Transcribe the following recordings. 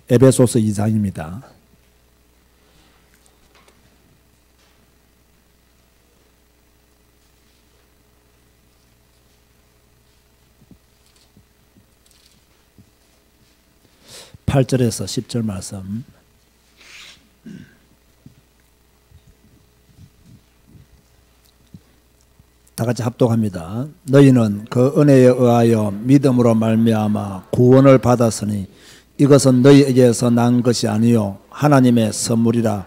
에베소서 2장입니다. (8절에서) (10절) 말씀. 다 같이 합독합니다. 너희는 그 은혜에 의하여 믿음으로 말미암아 구원을 받았으니 이것은 너희에게서 난 것이 아니요 하나님의 선물이라.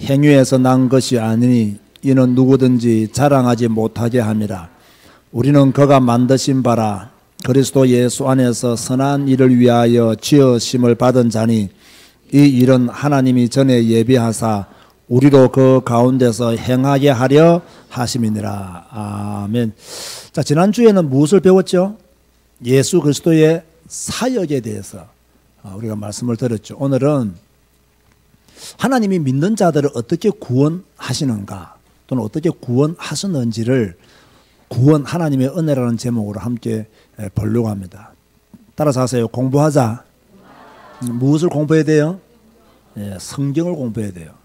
행위에서 난 것이 아니니 이는 누구든지 자랑하지 못하게 함이라. 우리는 그가 만드신 바라 그리스도 예수 안에서 선한 일을 위하여 지으심을 받은 자니 이 일은 하나님이 전에 예비하사 우리로 그 가운데서 행하게 하려 하심이니라. 아멘. 자, 지난주에는 무엇을 배웠죠? 예수 그리스도의 사역에 대해서 우리가 말씀을 드렸죠. 오늘은 하나님이 믿는 자들을 어떻게 구원하시는가 또는 어떻게 구원하셨는지를 구원 하나님의 은혜라는 제목으로 함께 보려고 합니다. 따라서 하세요. 공부하자. 무엇을 공부해야 돼요? 성경을 공부해야 돼요.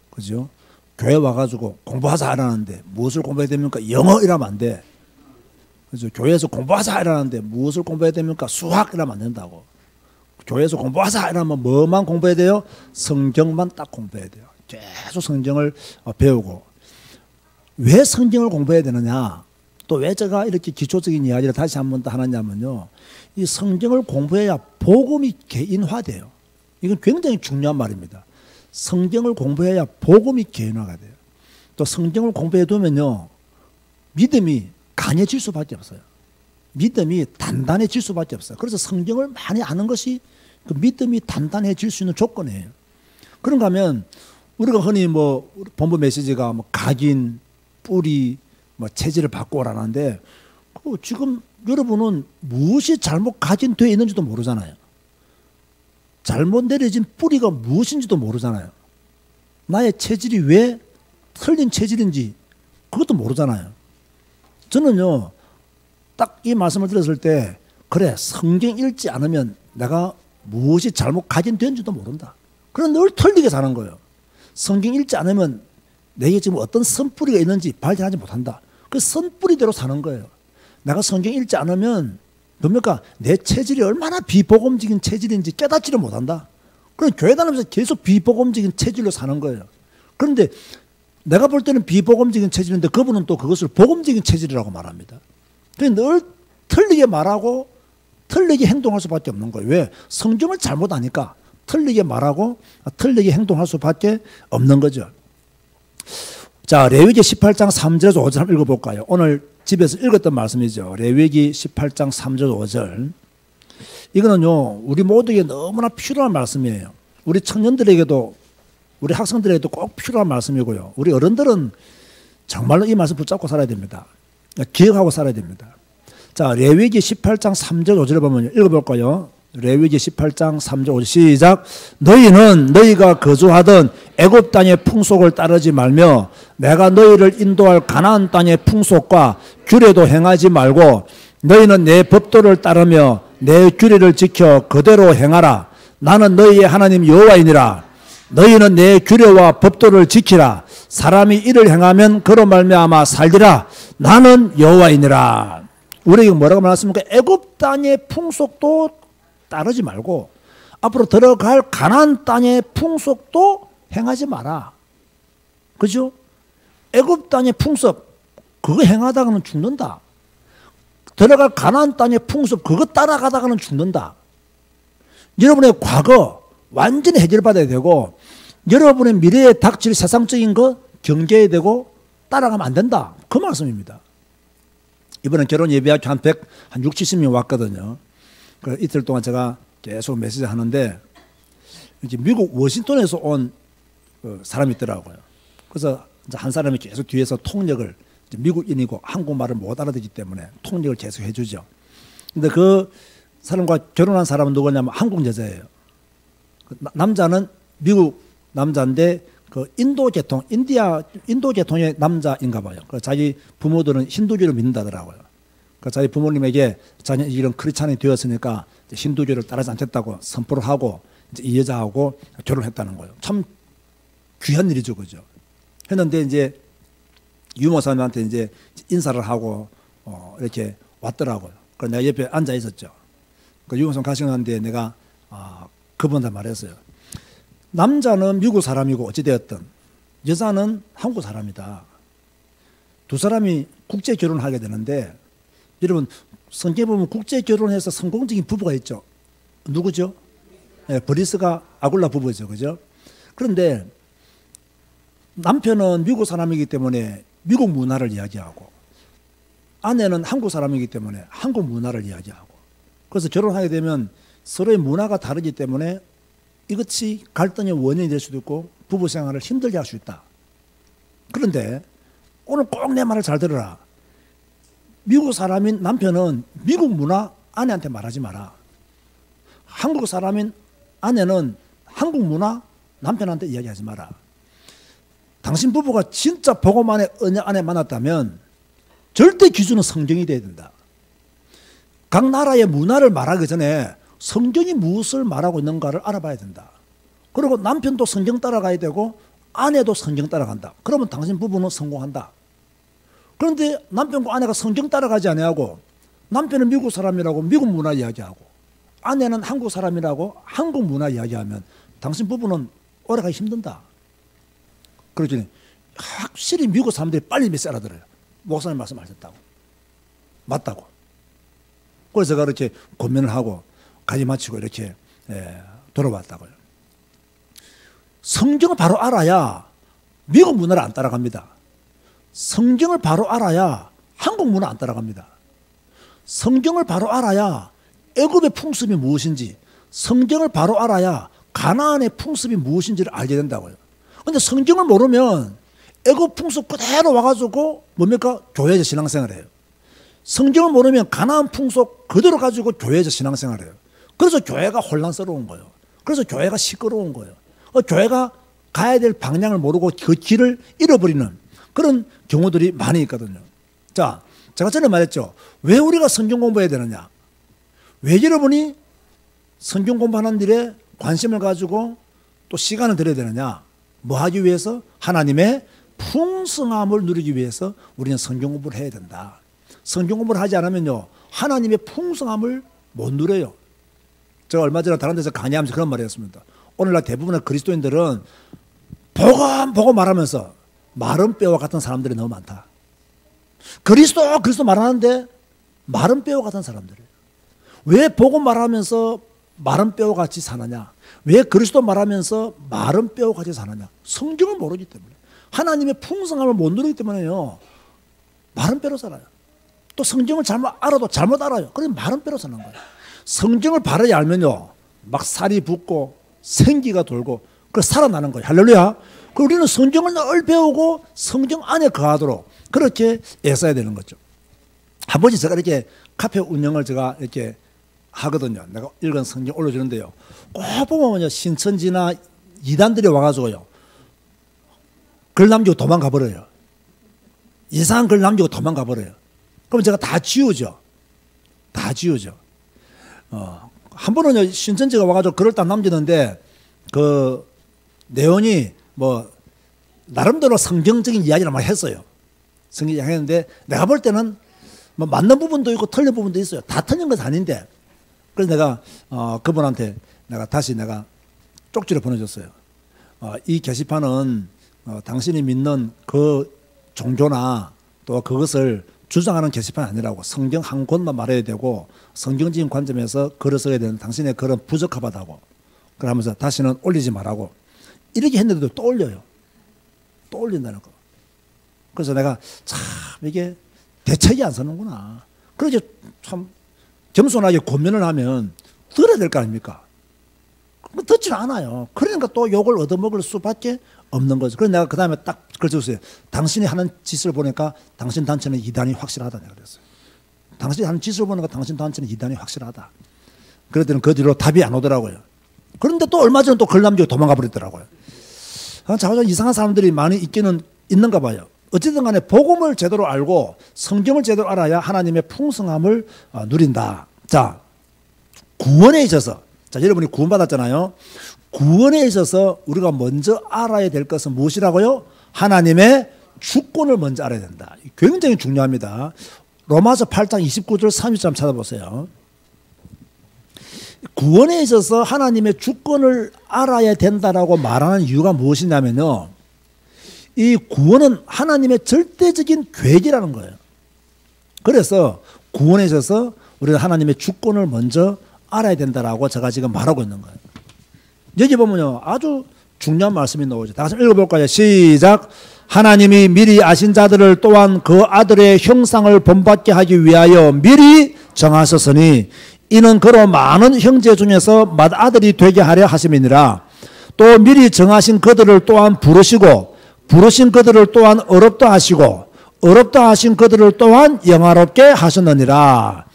그죠? 교회 와가지고 공부하자 하라는데 무엇을 공부해야 됩니까? 영어 이러면 안 돼. 그죠? 교회에서 공부하자 이러는데 무엇을 공부해야 됩니까? 수학 이러면 안 된다고. 교회에서 공부하자 이러면 뭐만 공부해야 돼요? 성경만 딱 공부해야 돼요. 계속 성경을 배우고. 왜 성경을 공부해야 되느냐? 또 왜 제가 이렇게 기초적인 이야기를 다시 한 번 더 하느냐면요. 이 성경을 공부해야 복음이 개인화돼요. 이건 굉장히 중요한 말입니다. 성경을 공부해야 복음이 개인화가 돼요. 또 성경을 공부해 두면요. 믿음이 강해질 수밖에 없어요. 믿음이 단단해질 수밖에 없어요. 그래서 성경을 많이 아는 것이 그 믿음이 단단해질 수 있는 조건이에요. 그런가 하면 우리가 흔히 뭐 본부 메시지가 뭐 각인, 뿌리, 뭐 체질을 바꾸라는데 지금 여러분은 무엇이 잘못 각인되어 있는지도 모르잖아요. 잘못 내려진 뿌리가 무엇인지도 모르잖아요. 나의 체질이 왜 틀린 체질인지 그것도 모르잖아요. 저는요, 딱 이 말씀을 들었을 때 그래, 성경 읽지 않으면 내가 무엇이 잘못 각인되는지도 모른다. 그럼 늘 틀리게 사는 거예요. 성경 읽지 않으면 내게 지금 어떤 선뿌리가 있는지 발견하지 못한다. 그 선뿌리대로 사는 거예요. 내가 성경 읽지 않으면 뭡니까? 내 체질이 얼마나 비복음적인 체질인지 깨닫지를 못한다. 그럼 교회 다니면서 계속 비복음적인 체질로 사는 거예요. 그런데 내가 볼 때는 비복음적인 체질인데 그분은 또 그것을 복음적인 체질이라고 말합니다. 그래서 늘 틀리게 말하고 틀리게 행동할 수밖에 없는 거예요. 왜? 성경을 잘못 아니까 틀리게 말하고 틀리게 행동할 수밖에 없는 거죠. 자, 레위기 18장 3절에서 5절 한번 읽어볼까요? 오늘 집에서 읽었던 말씀이죠. 레위기 18장 3절 5절. 이거는요, 우리 모두에게 너무나 필요한 말씀이에요. 우리 청년들에게도, 우리 학생들에게도 꼭 필요한 말씀이고요. 우리 어른들은 정말로 이 말씀 붙잡고 살아야 됩니다. 기억하고 살아야 됩니다. 자, 레위기 18장 3절 5절을 보면 읽어볼까요? 레위기 18장 3절 5절 시작. 너희는 너희가 거주하던 애굽 땅의 풍속을 따르지 말며 내가 너희를 인도할 가나안 땅의 풍속과 규례도 행하지 말고 너희는 내 법도를 따르며 내 규례를 지켜 그대로 행하라. 나는 너희의 하나님 여호와이니라. 너희는 내 규례와 법도를 지키라. 사람이 이를 행하면 그로 말미암아 살리라. 나는 여호와이니라. 우리에게 뭐라고 말했습니까? 애굽 땅의 풍속도 따르지 말고 앞으로 들어갈 가나안 땅의 풍속도 행하지 마라. 그죠? 애굽 땅의 풍습 그거 행하다가는 죽는다. 들어갈 가나안 땅의 풍습 그거 따라가다가는 죽는다. 여러분의 과거 완전히 해결받아야 되고 여러분의 미래에 닥칠 세상적인 거 경계해야 되고 따라가면 안 된다. 그 말씀입니다. 이번에 결혼 예비학교 한 60, 70명 왔거든요. 그 이틀 동안 제가 계속 메시지 하는데 이제 미국 워싱턴에서 온 사람이 있더라고요. 그래서 이제 한 사람이 계속 뒤에서 통역을 미국인이고 한국말을 못 알아듣기 때문에 통역을 계속 해주죠. 근데 그 사람과 결혼한 사람은 누구냐면 한국 여자예요. 남자는 미국 남자인데 그 인도 계통, 인도 계통의 남자인가 봐요. 그 자기 부모들은 힌두교를 믿는다더라고요. 그 자기 부모님에게 자녀 이런 크리스찬이 되었으니까 힌두교를 따르지 않겠다고 선포를 하고 이제 이 여자하고 결혼했다는 거예요. 참 귀한 일이죠, 그죠? 했는데 이제 유모사님한테 이제 인사를 하고 이렇게 왔더라고요. 그래서 내가 옆에 앉아 있었죠. 그 유모사님 가시는데 내가 그분한테 말했어요. 남자는 미국 사람이고 어찌되었든 여자는 한국 사람이다. 두 사람이 국제 결혼을 하게 되는데 여러분 성경에 보면 국제 결혼해서 성공적인 부부가 있죠. 누구죠? 네, 브리스가 아굴라 부부죠, 그죠? 그런데 남편은 미국 사람이기 때문에 미국 문화를 이야기하고 아내는 한국 사람이기 때문에 한국 문화를 이야기하고 그래서 결혼하게 되면 서로의 문화가 다르기 때문에 이것이 갈등의 원인이 될 수도 있고 부부 생활을 힘들게 할 수 있다. 그런데 오늘 꼭 내 말을 잘 들어라. 미국 사람인 남편은 미국 문화 아내한테 말하지 마라. 한국 사람인 아내는 한국 문화 남편한테 이야기하지 마라. 당신 부부가 진짜 복음 안에 언약 안에 만났다면 절대 기준은 성경이 돼야 된다. 각 나라의 문화를 말하기 전에 성경이 무엇을 말하고 있는가를 알아봐야 된다. 그리고 남편도 성경 따라가야 되고 아내도 성경 따라간다. 그러면 당신 부부는 성공한다. 그런데 남편과 아내가 성경 따라가지 아니하고 남편은 미국 사람이라고 미국 문화 이야기하고 아내는 한국 사람이라고 한국 문화 이야기하면 당신 부부는 오래가기 힘든다. 그러더니 확실히 미국 사람들이 빨리 메시지 알아들어요. 목사님 말씀하셨다고. 맞다고. 그래서 제가 이렇게 고민을 하고 가지 마치고 이렇게 돌아왔다고요. 성경을 바로 알아야 미국 문화를 안 따라갑니다. 성경을 바로 알아야 한국 문화 안 따라갑니다. 성경을 바로 알아야 애굽의 풍습이 무엇인지, 성경을 바로 알아야 가나안의 풍습이 무엇인지를 알게 된다고요. 그런데 성경을 모르면 애굽 풍습 그대로 와가지고 뭡니까? 교회에서 신앙생활을 해요. 성경을 모르면 가나안 풍속 그대로 가지고 교회에서 신앙생활을 해요. 그래서 교회가 혼란스러운 거예요. 그래서 교회가 시끄러운 거예요. 교회가 가야 될 방향을 모르고 그 길을 잃어버리는 그런 경우들이 많이 있거든요. 자, 제가 전에 말했죠. 왜 우리가 성경 공부해야 되느냐? 왜 여러분이 성경 공부하는 일에 관심을 가지고 또 시간을 들여야 되느냐? 뭐 하기 위해서? 하나님의 풍성함을 누리기 위해서 우리는 성경 공부를 해야 된다. 성경 공부를 하지 않으면요, 하나님의 풍성함을 못 누려요. 제가 얼마 전에 다른 데서 강의하면서 그런 말을 했습니다. 오늘날 대부분의 그리스도인들은 보고 말하면서 마른 뼈와 같은 사람들이 너무 많다. 그리스도 말하는데 마른 뼈와 같은 사람들이에요. 왜 보고 말하면서 마른 뼈와 같이 사느냐? 왜 그리스도 말하면서 마른 뼈와 같이 사느냐? 성경을 모르기 때문에. 하나님의 풍성함을 못 누리기 때문에요. 마른 뼈로 살아요. 또 성경을 잘못 알아도 잘못 알아요. 그래서 마른 뼈로 사는 거예요. 성경을 바르게 알면요, 막 살이 붙고 생기가 돌고 그래서 살아나는 거예요. 할렐루야. 우리는 성경을 늘 배우고 성경 안에 거하도록 그렇게 애써야 되는 거죠. 한 번씩 제가 이렇게 카페 운영을 제가 이렇게 하거든요. 내가 읽은 성경 올려주는데요. 꼭 보면요, 신천지나 이단들이 와가지고요, 글 남기고 도망가 버려요. 이상한 글 남기고 도망가 버려요. 그럼 제가 다 지우죠. 다 지우죠. 한 번은 신천지가 와가지고 글을 딱 남기는데 그 내용이 뭐 나름대로 성경적인 이야기를 많이 했어요. 성경 이야기 했는데 내가 볼 때는 뭐 맞는 부분도 있고 틀린 부분도 있어요. 다 틀린 건 아닌데. 그래서 내가 그분한테 다시 쪽지를 보내줬어요. 이 게시판은 당신이 믿는 그 종교나 또 그것을 주장하는 게시판이 아니라고, 성경 한 권만 말해야 되고 성경적인 관점에서 글을 써야 되는 당신의 글은 부적합하다고, 그러면서 다시는 올리지 말라고 이렇게 했는데도 또 올려요. 또 올린다는 거. 그래서 내가 참 이게 대책이 안 서는구나. 그렇게 참 겸손하게 고민을 하면 들어야 될 거 아닙니까? 듣지 않아요. 그러니까 또 욕을 얻어먹을 수밖에 없는 거죠. 그래서 내가 그 다음에 딱 글썼어요. 당신이 하는 짓을 보니까 당신 단체는 이단이 확실하다. 내가 그랬어요. 당신이 하는 짓을 보니까 당신 단체는 이단이 확실하다. 그랬더니 그 뒤로 답이 안 오더라고요. 그런데 또 얼마 전에 또 글 남기고 도망가 버리더라고요. 자꾸 이상한 사람들이 많이 있기는 있는가 봐요. 어쨌든 간에 복음을 제대로 알고 성경을 제대로 알아야 하나님의 풍성함을 누린다. 자, 구원에 있어서 자, 여러분이 구원받았잖아요. 구원에 있어서 우리가 먼저 알아야 될 것은 무엇이라고요? 하나님의 주권을 먼저 알아야 된다. 굉장히 중요합니다. 로마서 8장 29절 30절 찾아보세요. 구원에 있어서 하나님의 주권을 알아야 된다라고 말하는 이유가 무엇이냐면요, 이 구원은 하나님의 절대적인 계획이라는 거예요. 그래서 구원에 있어서 우리가 하나님의 주권을 먼저 알아야 된다라고 제가 지금 말하고 있는 거예요. 여기 보면요, 아주 중요한 말씀이 나오죠. 다시 읽어볼까요? 시작. 하나님이 미리 아신 자들을 또한 그 아들의 형상을 본받게 하기 위하여 미리 정하셨으니 이는 그로 많은 형제 중에서 맏아들이 되게 하려 하심이니라. 또 미리 정하신 그들을 또한 부르시고 부르신 그들을 또한 어렵다 하시고 어렵다 하신 그들을 또한 영화롭게 하셨느니라.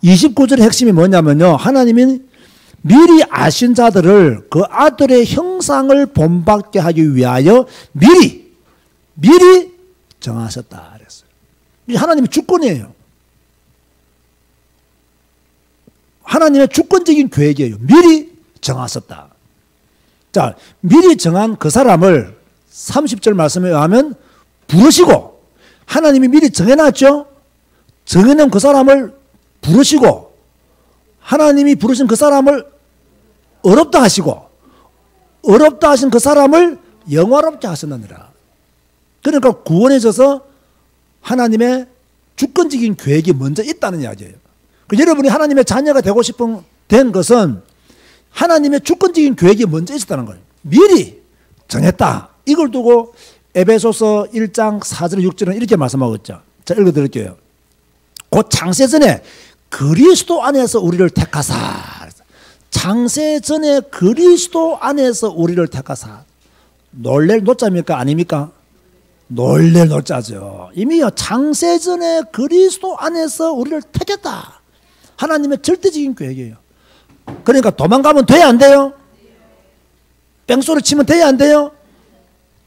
29절의 핵심이 뭐냐면요, 하나님이 미리 아신 자들을 그 아들의 형상을 본받게 하기 위하여 미리 정하셨다 그랬어요. 이게 하나님의 주권이에요. 하나님의 주권적인 계획이에요. 미리 정하셨다. 자, 미리 정한 그 사람을 30절 말씀에 의하면 부르시고, 하나님이 미리 정해놨죠. 정해놓은 그 사람을 부르시고, 하나님이 부르신 그 사람을 어렵다 하시고, 어렵다 하신 그 사람을 영화롭게 하셨느니라. 그러니까 구원에 있어서 하나님의 주권적인 계획이 먼저 있다는 이야기예요. 여러분이 하나님의 자녀가 되고 싶은 된 것은 하나님의 주권적인 계획이 먼저 있었다는 거예요. 미리 정했다. 이걸 두고 에베소서 1장 4절 6절은 이렇게 말씀하고 있죠. 자, 읽어드릴게요. 곧 창세전에 그리스도 안에서 우리를 택하사. 창세전에 그리스도 안에서 우리를 택하사. 놀랄 노자입니까? 아닙니까? 놀랄 노자죠. 이미요, 창세전에 그리스도 안에서 우리를 택했다. 하나님의 절대적인 계획이에요. 그러니까 도망가면 돼야 안 돼요? 뺑소리 치면 돼야 안 돼요?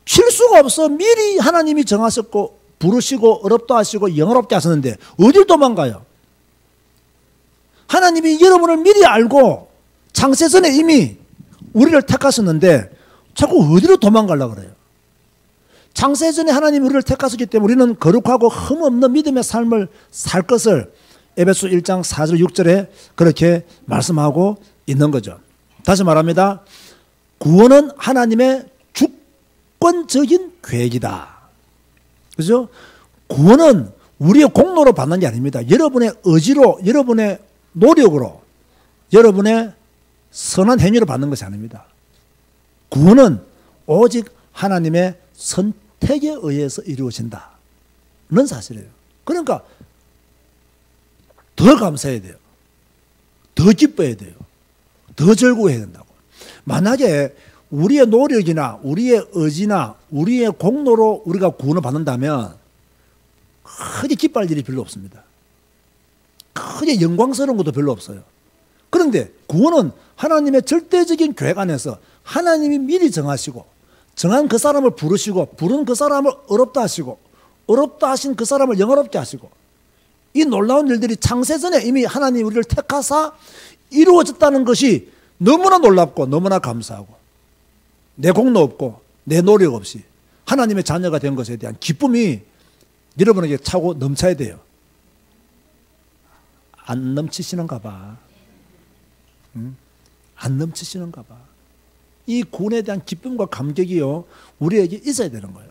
칠 수가 없어. 미리 하나님이 정하셨고 부르시고 어렵다 하시고 영어롭게 하셨는데 어딜 도망가요? 하나님이 여러분을 미리 알고 창세전에 이미 우리를 택하셨는데 자꾸 어디로 도망가려고 그래요? 창세전에 하나님이 우리를 택하셨기 때문에 우리는 거룩하고 흠없는 믿음의 삶을 살 것을 에베소 1장 4절 6절에 그렇게 말씀하고 있는 거죠. 다시 말합니다. 구원은 하나님의 주권적인 계획이다. 그죠? 구원은 우리의 공로로 받는 게 아닙니다. 여러분의 의지로, 여러분의 노력으로, 여러분의 선한 행위로 받는 것이 아닙니다. 구원은 오직 하나님의 선택에 의해서 이루어진다는 사실이에요. 그러니까 더 감사해야 돼요. 더 기뻐해야 돼요. 더 즐거워해야 된다고. 만약에 우리의 노력이나 우리의 의지나 우리의 공로로 우리가 구원을 받는다면 크게 기뻐할 일이 별로 없습니다. 크게 영광스러운 것도 별로 없어요. 그런데 구원은 하나님의 절대적인 계획 안에서 하나님이 미리 정하시고 정한 그 사람을 부르시고 부른 그 사람을 어렵다 하시고 어렵다 하신 그 사람을 영어롭게 하시고 이 놀라운 일들이 창세전에 이미 하나님이 우리를 택하사 이루어졌다는 것이 너무나 놀랍고 너무나 감사하고 내 공로 없고 내 노력 없이 하나님의 자녀가 된 것에 대한 기쁨이 여러분에게 차고 넘쳐야 돼요. 안 넘치시는가 봐. 안 넘치시는가 봐. 이 구원에 대한 기쁨과 감격이요 우리에게 있어야 되는 거예요.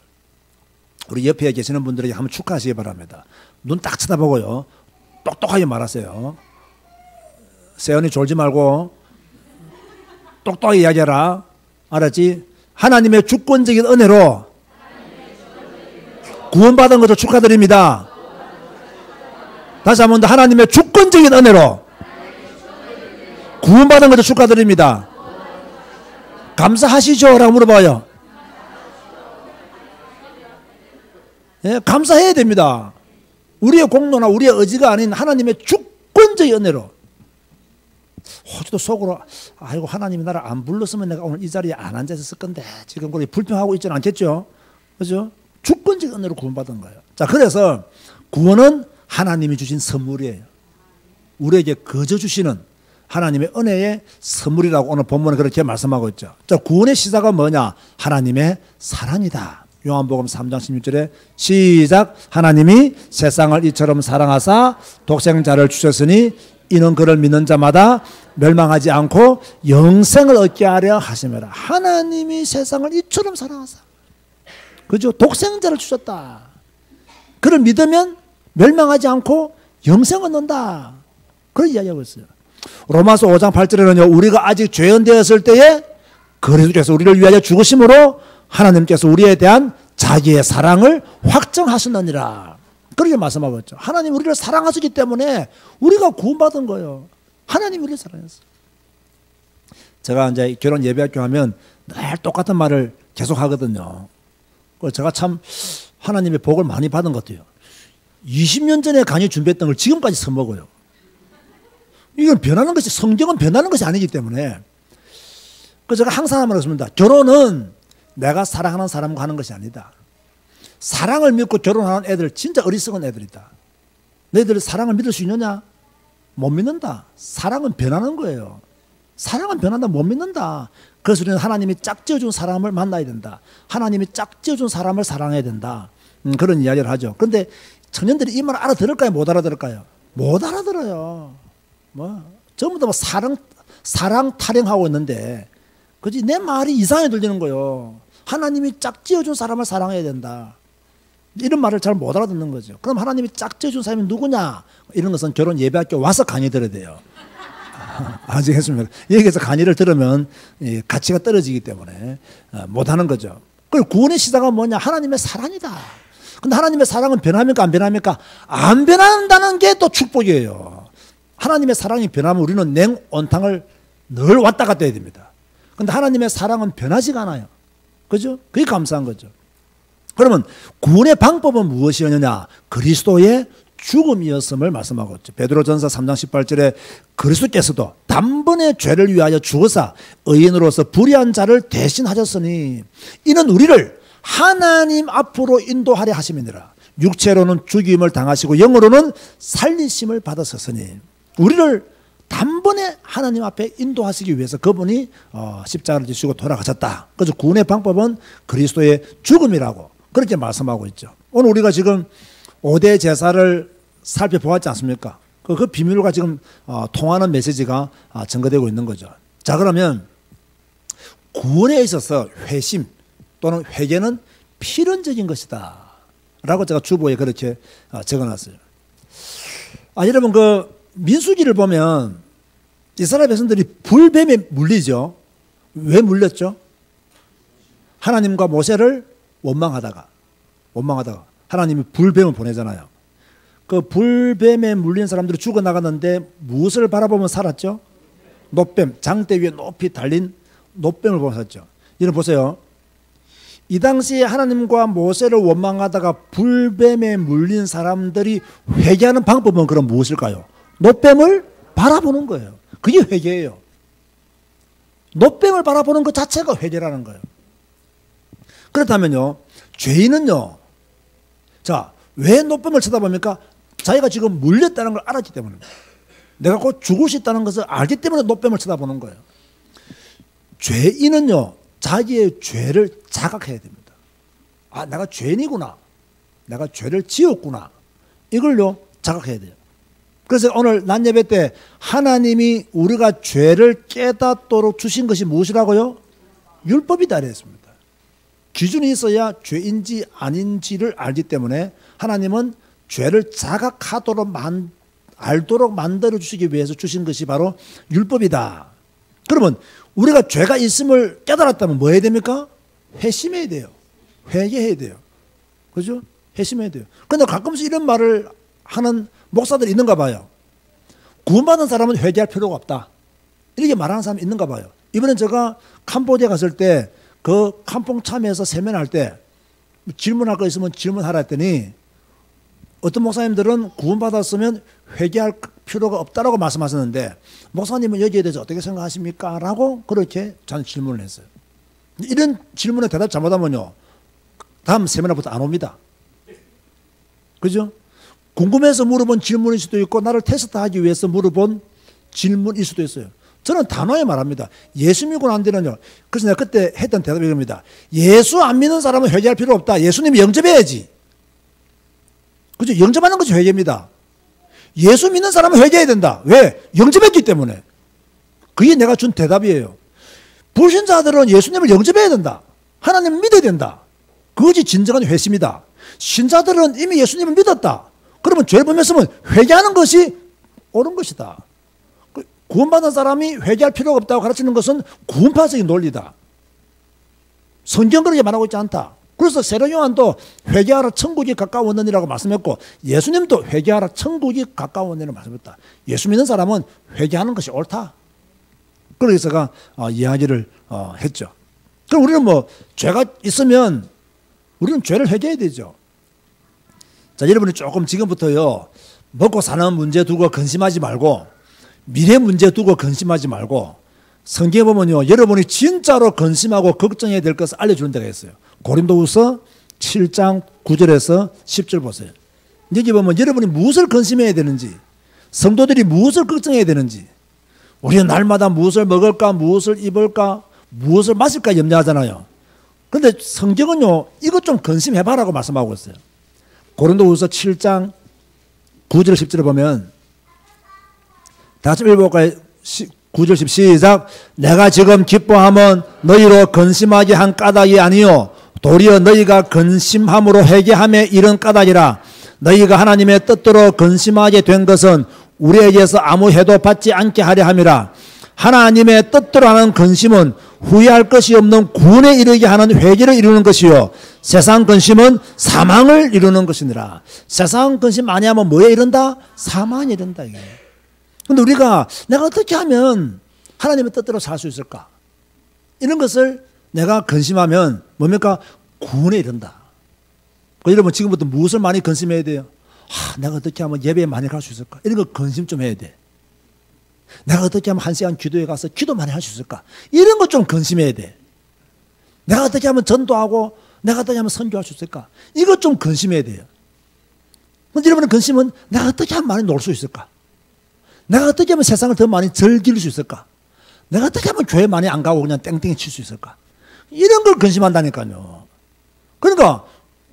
우리 옆에 계시는 분들에게 한번 축하하시기 바랍니다. 눈 딱 쳐다보고요 똑똑하게 말하세요. 세연이 졸지 말고 똑똑하게 이야기해라. 알았지? 하나님의 주권적인 은혜로 구원받은 것을 축하드립니다. 다시 한 번 더 하나님의 주권적인 은혜로 구원받은 것을 축하드립니다. 감사하시죠? 라고 물어봐요. 예, 감사해야 됩니다. 우리의 공로나 우리의 의지가 아닌 하나님의 주권적인 은혜로. 혹시도 속으로 아이고 하나님이 나를 안 불렀으면 내가 오늘 이 자리에 안 앉아있을 건데 지금 그렇게 불평하고 있지는 않겠죠? 그죠? 주권적인 은혜로 구원받은 거예요. 자, 그래서 구원은 하나님이 주신 선물이에요. 우리에게 거저 주시는 하나님의 은혜의 선물이라고 오늘 본문은 그렇게 말씀하고 있죠. 자, 구원의 시작은 뭐냐? 하나님의 사랑이다. 요한복음 3장 16절에 시작. 하나님이 세상을 이처럼 사랑하사 독생자를 주셨으니 이는 그를 믿는 자마다 멸망하지 않고 영생을 얻게 하려 하심이라. 하나님이 세상을 이처럼 사랑하사, 그죠? 독생자를 주셨다. 그를 믿으면 멸망하지 않고 영생을 얻는다. 그런 이야기하고 있어요. 로마서 5장 8절에는요, 우리가 아직 죄인 되었을 때에 그리스도께서 우리를 위하여 죽으심으로 하나님께서 우리에 대한 자기의 사랑을 확정하셨느니라. 그렇게 말씀하고 있죠. 하나님 우리를 사랑하시기 때문에 우리가 구원받은 거예요. 하나님 우리를 사랑했어요. 제가 이제 결혼 예배학교 하면 늘 똑같은 말을 계속 하거든요. 제가 참 하나님의 복을 많이 받은 것 같아요. 20년 전에 강의 준비했던 걸 지금까지 써먹어요. 이건 변하는 것이, 성경은 변하는 것이 아니기 때문에. 그래서 제가 항상 하는 말씀입니다. 결혼은 내가 사랑하는 사람과 하는 것이 아니다. 사랑을 믿고 결혼하는 애들 진짜 어리석은 애들이다. 너희들 사랑을 믿을 수 있느냐? 못 믿는다. 사랑은 변하는 거예요. 사랑은 변한다. 못 믿는다. 그래서 우리는 하나님이 짝지어준 사람을 만나야 된다. 하나님이 짝지어준 사람을 사랑해야 된다. 그런 이야기를 하죠. 그런데 청년들이 이 말 알아들을까요? 못 알아들을까요? 못 알아들어요. 전부 다 사랑 타령하고 있는데, 그지? 내 말이 이상하게 들리는 거예요. 하나님이 짝지어준 사람을 사랑해야 된다. 이런 말을 잘 못 알아듣는 거죠. 그럼 하나님이 짝지어준 사람이 누구냐? 이런 것은 결혼 예배학교 와서 강의 들어야 돼요. 아시겠습니까? 여기서 강의를 들으면 가치가 떨어지기 때문에 못하는 거죠. 그리고 구원의 시작은 뭐냐? 하나님의 사랑이다. 근데 하나님의 사랑은 변합니까? 안 변합니까? 안 변한다는 게 또 축복이에요. 하나님의 사랑이 변하면 우리는 냉온탕을 늘 왔다 갔다 해야 됩니다. 근데 하나님의 사랑은 변하지가 않아요. 그죠? 그게 감사한 거죠. 그러면 구원의 방법은 무엇이었느냐? 그리스도의 죽음이었음을 말씀하고 있죠. 베드로전서 3장 18절에 그리스도께서도 단번에 죄를 위하여 죽으사 의인으로서 불의한 자를 대신하셨으니 이는 우리를 하나님 앞으로 인도하려 하심이니라. 육체로는 죽임을 당하시고 영으로는 살리심을 받으셨으니 우리를 단번에 하나님 앞에 인도하시기 위해서 그분이 십자가를 지시고 돌아가셨다. 그래서 구원의 방법은 그리스도의 죽음이라고 그렇게 말씀하고 있죠. 오늘 우리가 지금 5대 제사를 살펴보았지 않습니까? 그 비밀과 지금 통하는 메시지가 증거되고 있는 거죠. 자, 그러면 구원에 있어서 회심 또는 회개는 필연적인 것이다 라고 제가 주보에 그렇게 적어놨어요. 여러분 그 민수기를 보면 이스라엘 백성들이 불뱀에 물리죠. 왜 물렸죠? 하나님과 모세를 원망하다가 하나님이 불뱀을 보내잖아요. 그 불뱀에 물린 사람들이 죽어나갔는데 무엇을 바라보면 살았죠? 놋뱀, 장대 위에 높이 달린 놋뱀을 보고 살았죠. 여러분 보세요. 이 당시에 하나님과 모세를 원망하다가 불뱀에 물린 사람들이 회개하는 방법은 그럼 무엇일까요? 놋뱀을 바라보는 거예요. 그게 회개예요. 놋뱀을 바라보는 것 자체가 회개라는 거예요. 그렇다면요, 죄인은요, 자, 왜 놋뱀을 쳐다봅니까? 자기가 지금 물렸다는 걸 알았기 때문입니다. 내가 곧 죽을 수 있다는 것을 알기 때문에 놋뱀을 쳐다보는 거예요. 죄인은요, 자기의 죄를 자각해야 됩니다. 내가 죄인이구나. 내가 죄를 지었구나. 이걸요, 자각해야 돼요. 그래서 오늘 낮 예배 때 하나님이 우리가 죄를 깨닫도록 주신 것이 무엇이라고요? 율법이다 그랬습니다. 기준이 있어야 죄인지 아닌지를 알기 때문에 하나님은 죄를 자각하도록 알도록 만들어 주시기 위해서 주신 것이 바로 율법이다. 그러면 우리가 죄가 있음을 깨달았다면 뭐 해야 됩니까? 회심해야 돼요. 회개해야 돼요. 그죠? 회심해야 돼요. 그런데 가끔씩 이런 말을 하는 목사들이 있는가 봐요. 구원받은 사람은 회개할 필요가 없다. 이렇게 말하는 사람이 있는가 봐요. 이번에 제가 캄보디아 갔을 때 그 캄퐁 참여해서 세면할 때 질문할 거 있으면 질문하라 했더니 어떤 목사님들은 구원받았으면 회개할 필요가 없다라고 말씀하셨는데 목사님은 여기에 대해서 어떻게 생각하십니까? 라고 그렇게 저는 질문을 했어요. 이런 질문에 대답 잘못하면요, 다음 세미나부터 안 옵니다. 그죠? 궁금해서 물어본 질문일 수도 있고 나를 테스트하기 위해서 물어본 질문일 수도 있어요. 저는 단호하게 말합니다. 예수 믿고 난 뒤는요. 그래서 내가 그때 했던 대답이 이겁니다. 예수 안 믿는 사람은 회개할 필요 없다. 예수님이 영접해야지. 그죠? 영접하는 것이 회개입니다. 예수 믿는 사람은 회개해야 된다. 왜? 영접했기 때문에. 그게 내가 준 대답이에요. 불신자들은 예수님을 영접해야 된다. 하나님을 믿어야 된다. 그것이 진정한 회심이다. 신자들은 이미 예수님을 믿었다. 그러면 죄를 범했으면 회개하는 것이 옳은 것이다. 구원받은 사람이 회개할 필요가 없다고 가르치는 것은 구원파적인 논리다. 성경 그렇게 말하고 있지 않다. 그래서 세례 요한도 회개하라 천국이 가까웠느니라고 말씀했고 예수님도 회개하라 천국이 가까웠느니라고 말씀했다. 예수 믿는 사람은 회개하는 것이 옳다. 그래서 제가 이야기를 했죠. 그럼 우리는 뭐 죄가 있으면 우리는 죄를 회개해야 되죠. 자, 여러분이 조금 지금부터요 먹고 사는 문제 두고 근심하지 말고 미래 문제 두고 근심하지 말고 성경에 보면요 여러분이 진짜로 근심하고 걱정해야 될 것을 알려주는 데가 있어요. 고린도후서 7장 9절에서 10절 보세요. 여기 보면 여러분이 무엇을 근심해야 되는지 성도들이 무엇을 걱정해야 되는지 우리는 날마다 무엇을 먹을까 무엇을 입을까 무엇을 마실까 염려하잖아요. 그런데 성경은요 이것 좀 근심해봐라고 말씀하고 있어요. 고린도후서 7장 9절 10절을 보면 다 같이 읽어볼까요? 9절 10 시작. 내가 지금 기뻐함은 너희로 근심하게 한 까닭이 아니요 도리어 너희가 근심함으로 회개함에 이른 까닭이라. 너희가 하나님의 뜻대로 근심하게 된 것은 우리에게서 아무 해도 받지 않게 하려 함이라. 하나님의 뜻대로 하는 근심은 후회할 것이 없는 구원에 이르게 하는 회개를 이루는 것이요 세상 근심은 사망을 이루는 것이니라. 세상 근심 많이 하면 뭐에 이른다? 사망에 이른다. 이게. 근데 우리가 내가 어떻게 하면 하나님의 뜻대로 살 수 있을까? 이런 것을 내가 근심하면 뭡니까? 구원에 이른다. 여러분 지금부터 무엇을 많이 근심해야 돼요? 내가 어떻게 하면 예배에 많이 갈 수 있을까? 이런 거 근심 좀 해야 돼. 내가 어떻게 하면 1시간 기도에 가서 기도 많이 할 수 있을까? 이런 거 좀 근심해야 돼. 내가 어떻게 하면 전도하고 내가 어떻게 하면 선교할 수 있을까? 이것 좀 근심해야 돼요. 근데 여러분의 근심은 내가 어떻게 하면 많이 놀 수 있을까? 내가 어떻게 하면 세상을 더 많이 즐길 수 있을까? 내가 어떻게 하면 교회 많이 안 가고 그냥 땡땡이 칠 수 있을까? 이런 걸 근심한다니까요. 그러니까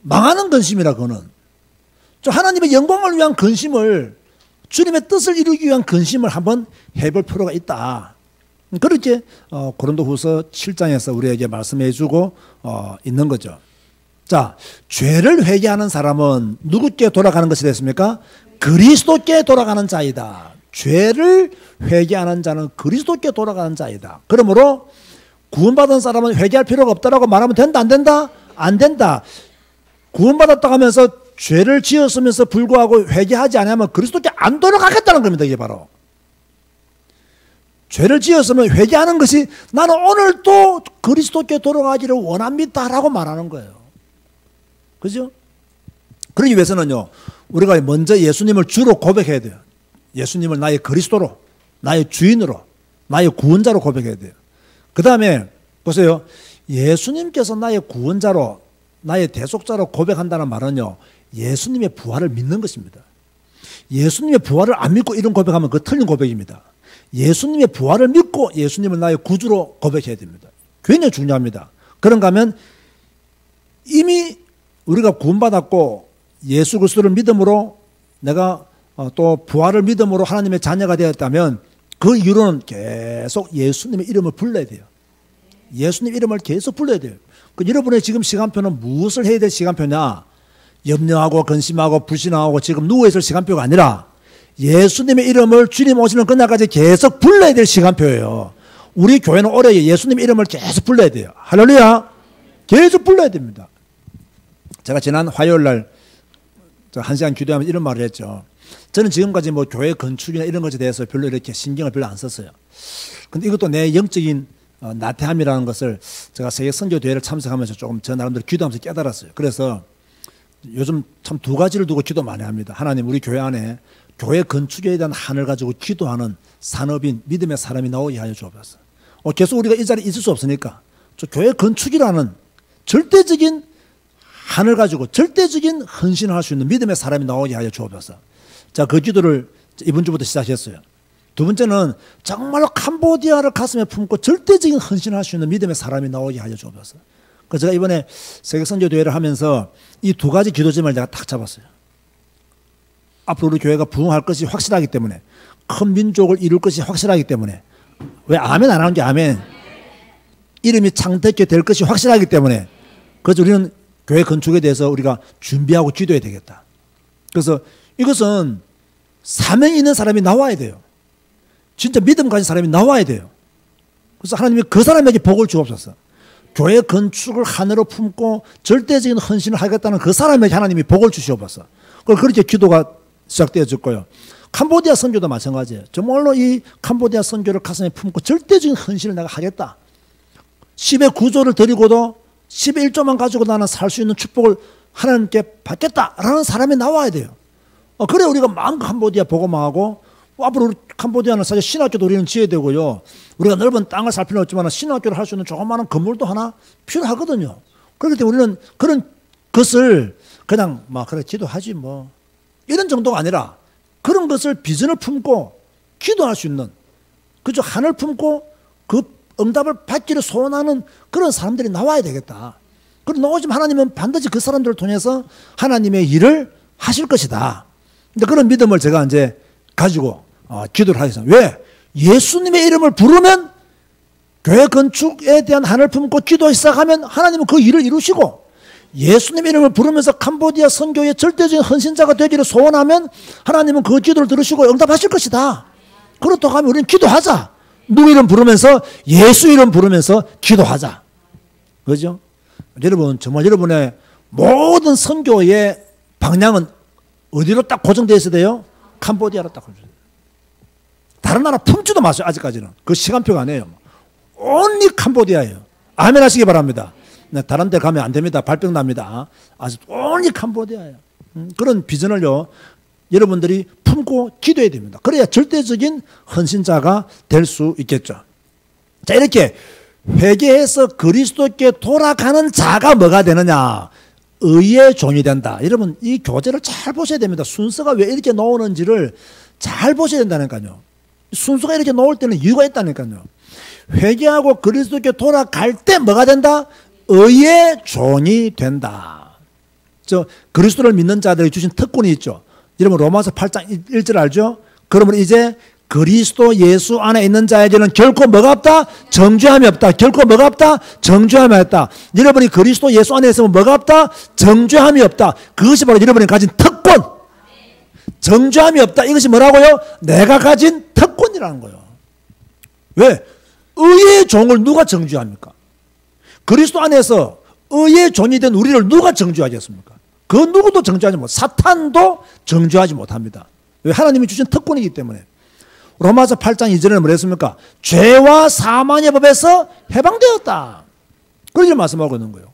망하는 근심이라 그거는. 하나님의 영광을 위한 근심을 주님의 뜻을 이루기 위한 근심을 한번 해볼 필요가 있다. 그렇게 고린도후서 7장에서 우리에게 말씀해 주고 있는 거죠. 자, 죄를 회개하는 사람은 누구께 돌아가는 것이 됐습니까? 그리스도께 돌아가는 자이다. 죄를 회개하는 자는 그리스도께 돌아가는 자이다. 그러므로 구원받은 사람은 회개할 필요가 없다라고 말하면 된다 안 된다? 안 된다. 구원받았다고 하면서 죄를 지었으면서 불구하고 회개하지 않으면 그리스도께 안 돌아가겠다는 겁니다. 이게 바로. 죄를 지었으면 회개하는 것이 나는 오늘도 그리스도께 돌아가기를 원합니다라고 말하는 거예요. 그죠? 그러기 위해서는요. 우리가 먼저 예수님을 주로 고백해야 돼요. 예수님을 나의 그리스도로, 나의 주인으로, 나의 구원자로 고백해야 돼요. 그 다음에 보세요. 예수님께서 나의 구원자로, 나의 대속자로 고백한다는 말은요. 예수님의 부활을 믿는 것입니다. 예수님의 부활을 안 믿고 이런 고백하면 그거 틀린 고백입니다. 예수님의 부활을 믿고 예수님을 나의 구주로 고백해야 됩니다. 굉장히 중요합니다. 그런가 하면 이미 우리가 구원받았고 예수 그리스도를 믿음으로 내가 또 부활을 믿음으로 하나님의 자녀가 되었다면 그 이유로는 계속 예수님의 이름을 불러야 돼요. 예수님 이름을 계속 불러야 돼요. 여러분의 지금 시간표는 무엇을 해야 될 시간표냐? 염려하고 근심하고 불신하고 지금 누워있을 시간표가 아니라 예수님의 이름을 주님 오시는 그날까지 계속 불러야 될 시간표예요. 우리 교회는 올해 예수님 이름을 계속 불러야 돼요. 할렐루야. 계속 불러야 됩니다. 제가 지난 화요일 날 1시간 기도하면서 이런 말을 했죠. 저는 지금까지 뭐 교회 건축이나 이런 것에 대해서 별로 이렇게 신경을 별로 안 썼어요. 근데 이것도 내 영적인 나태함이라는 것을 제가 세계 선교대회를 참석하면서 조금 저 나름대로 기도하면서 깨달았어요. 그래서 요즘 참 두 가지를 두고 기도 많이 합니다. 하나님 우리 교회 안에 교회 건축에 대한 한을 가지고 기도하는 산업인 믿음의 사람이 나오게 하여 주옵소서. 계속 우리가 이 자리에 있을 수 없으니까 저 교회 건축이라는 절대적인 한을 가지고 절대적인 헌신을 할 수 있는 믿음의 사람이 나오게 하여 주옵소서. 자, 그 기도를 이번 주부터 시작했어요. 두 번째는 정말로 캄보디아를 가슴에 품고 절대적인 헌신을 할 수 있는 믿음의 사람이 나오게 하여 주옵소서. 그래서 제가 이번에 세계 선교 대회를 하면서 이 두 가지 기도점을 내가 딱 잡았어요. 앞으로 우리 교회가 부흥할 것이 확실하기 때문에, 큰 민족을 이룰 것이 확실하기 때문에, 왜 아멘 안 하는 게 아멘? 이름이 창대케 될 것이 확실하기 때문에, 그래서 우리는 교회 건축에 대해서 우리가 준비하고 기도해야 되겠다. 그래서 이것은 사명이 있는 사람이 나와야 돼요. 진짜 믿음 가진 사람이 나와야 돼요. 그래서 하나님이 그 사람에게 복을 주옵소서. 교회 건축을 하늘로 품고 절대적인 헌신을 하겠다는 그 사람에게 하나님이 복을 주시옵소서. 그렇게 기도가 시작되어졌고요. 캄보디아 선교도 마찬가지예요. 정말로 이 캄보디아 선교를 가슴에 품고 절대적인 헌신을 내가 하겠다. 10의 9조를 드리고도 10의 1조만 가지고 나는 살 수 있는 축복을 하나님께 받겠다라는 사람이 나와야 돼요. 그래 우리가 마음껏 캄보디아 복음화하고, 앞으로 캄보디아는 사실 신학교도 우리는 지어야 되고요. 우리가 넓은 땅을 살 필요는 없지만 신학교를 할 수 있는 조그마한 건물도 하나 필요하거든요. 그렇기 때문에 우리는 그런 것을 그냥 막 그래 기도하지 뭐 이런 정도가 아니라, 그런 것을 비전을 품고 기도할 수 있는, 그저 하늘 품고 그 응답을 받기를 소원하는 그런 사람들이 나와야 되겠다. 그럼 나오지만 하나님은 반드시 그 사람들을 통해서 하나님의 일을 하실 것이다. 근데 그런 믿음을 제가 이제 가지고 기도를 하겠습니다. 왜? 예수님의 이름을 부르면, 교회 건축에 대한 하늘 품고 기도 시작하면 하나님은 그 일을 이루시고, 예수님의 이름을 부르면서 캄보디아 선교의 절대적인 헌신자가 되기를 소원하면 하나님은 그 기도를 들으시고 응답하실 것이다. 그렇다고 하면 우리는 기도하자. 누구 이름 부르면서? 예수 이름 부르면서 기도하자. 그죠? 여러분, 정말 여러분의 모든 선교의 방향은 어디로 딱 고정되어 있어야 돼요? 캄보디아로 딱 고정되어 있어요. 다른 나라 품지도 마세요. 아직까지는. 그 시간표가 아니에요. 온리 캄보디아예요. 아멘 하시기 바랍니다. 다른 데 가면 안 됩니다. 발병 납니다. 아주 온리 캄보디아예요. 그런 비전을요, 여러분들이 품고 기도해야 됩니다. 그래야 절대적인 헌신자가 될 수 있겠죠. 자, 이렇게 회개해서 그리스도께 돌아가는 자가 뭐가 되느냐? 의의 종이 된다. 여러분, 이 교재를 잘 보셔야 됩니다. 순서가 왜 이렇게 나오는지를 잘 보셔야 된다니까요. 순서가 이렇게 나올 때는 이유가 있다니까요. 회개하고 그리스도께 돌아갈 때 뭐가 된다? 의의 종이 된다. 그리스도를 믿는 자들이 주신 특권이 있죠. 여러분, 로마서 8장 1절 알죠? 그러면 이제 그리스도 예수 안에 있는 자에게는 결코 뭐가 없다? 정죄함이 없다. 결코 뭐가 없다? 정죄함이 없다. 여러분이 그리스도 예수 안에 있으면 뭐가 없다? 정죄함이 없다. 그것이 바로 여러분이 가진 특권. 정죄함이 없다. 이것이 뭐라고요? 내가 가진 특권이라는 거예요. 왜? 의의 종을 누가 정죄합니까? 그리스도 안에서 의의 종이 된 우리를 누가 정죄하겠습니까? 그 누구도 정죄하지 못, 사탄도 정죄하지 못합니다. 왜? 하나님이 주신 특권이기 때문에. 로마서 8장 2절에는 뭐라 했습니까? 죄와 사망의 법에서 해방되었다. 그렇게 말씀하고 있는 거예요.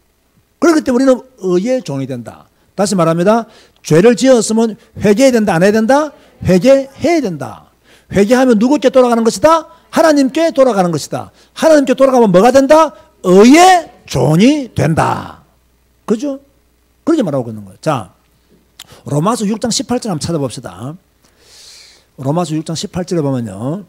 그렇기 때문에 우리는 의의 종이 된다. 다시 말합니다. 죄를 지었으면 회개해야 된다, 안 해야 된다? 회개해야 된다. 회개하면 누구께 돌아가는 것이다? 하나님께 돌아가는 것이다. 하나님께 돌아가면 뭐가 된다? 의의 종이 된다. 그죠? 그렇게 말하고 있는 거예요. 자, 로마서 6장 18절 한번 찾아봅시다. 로마서 6장 18절에 보면요,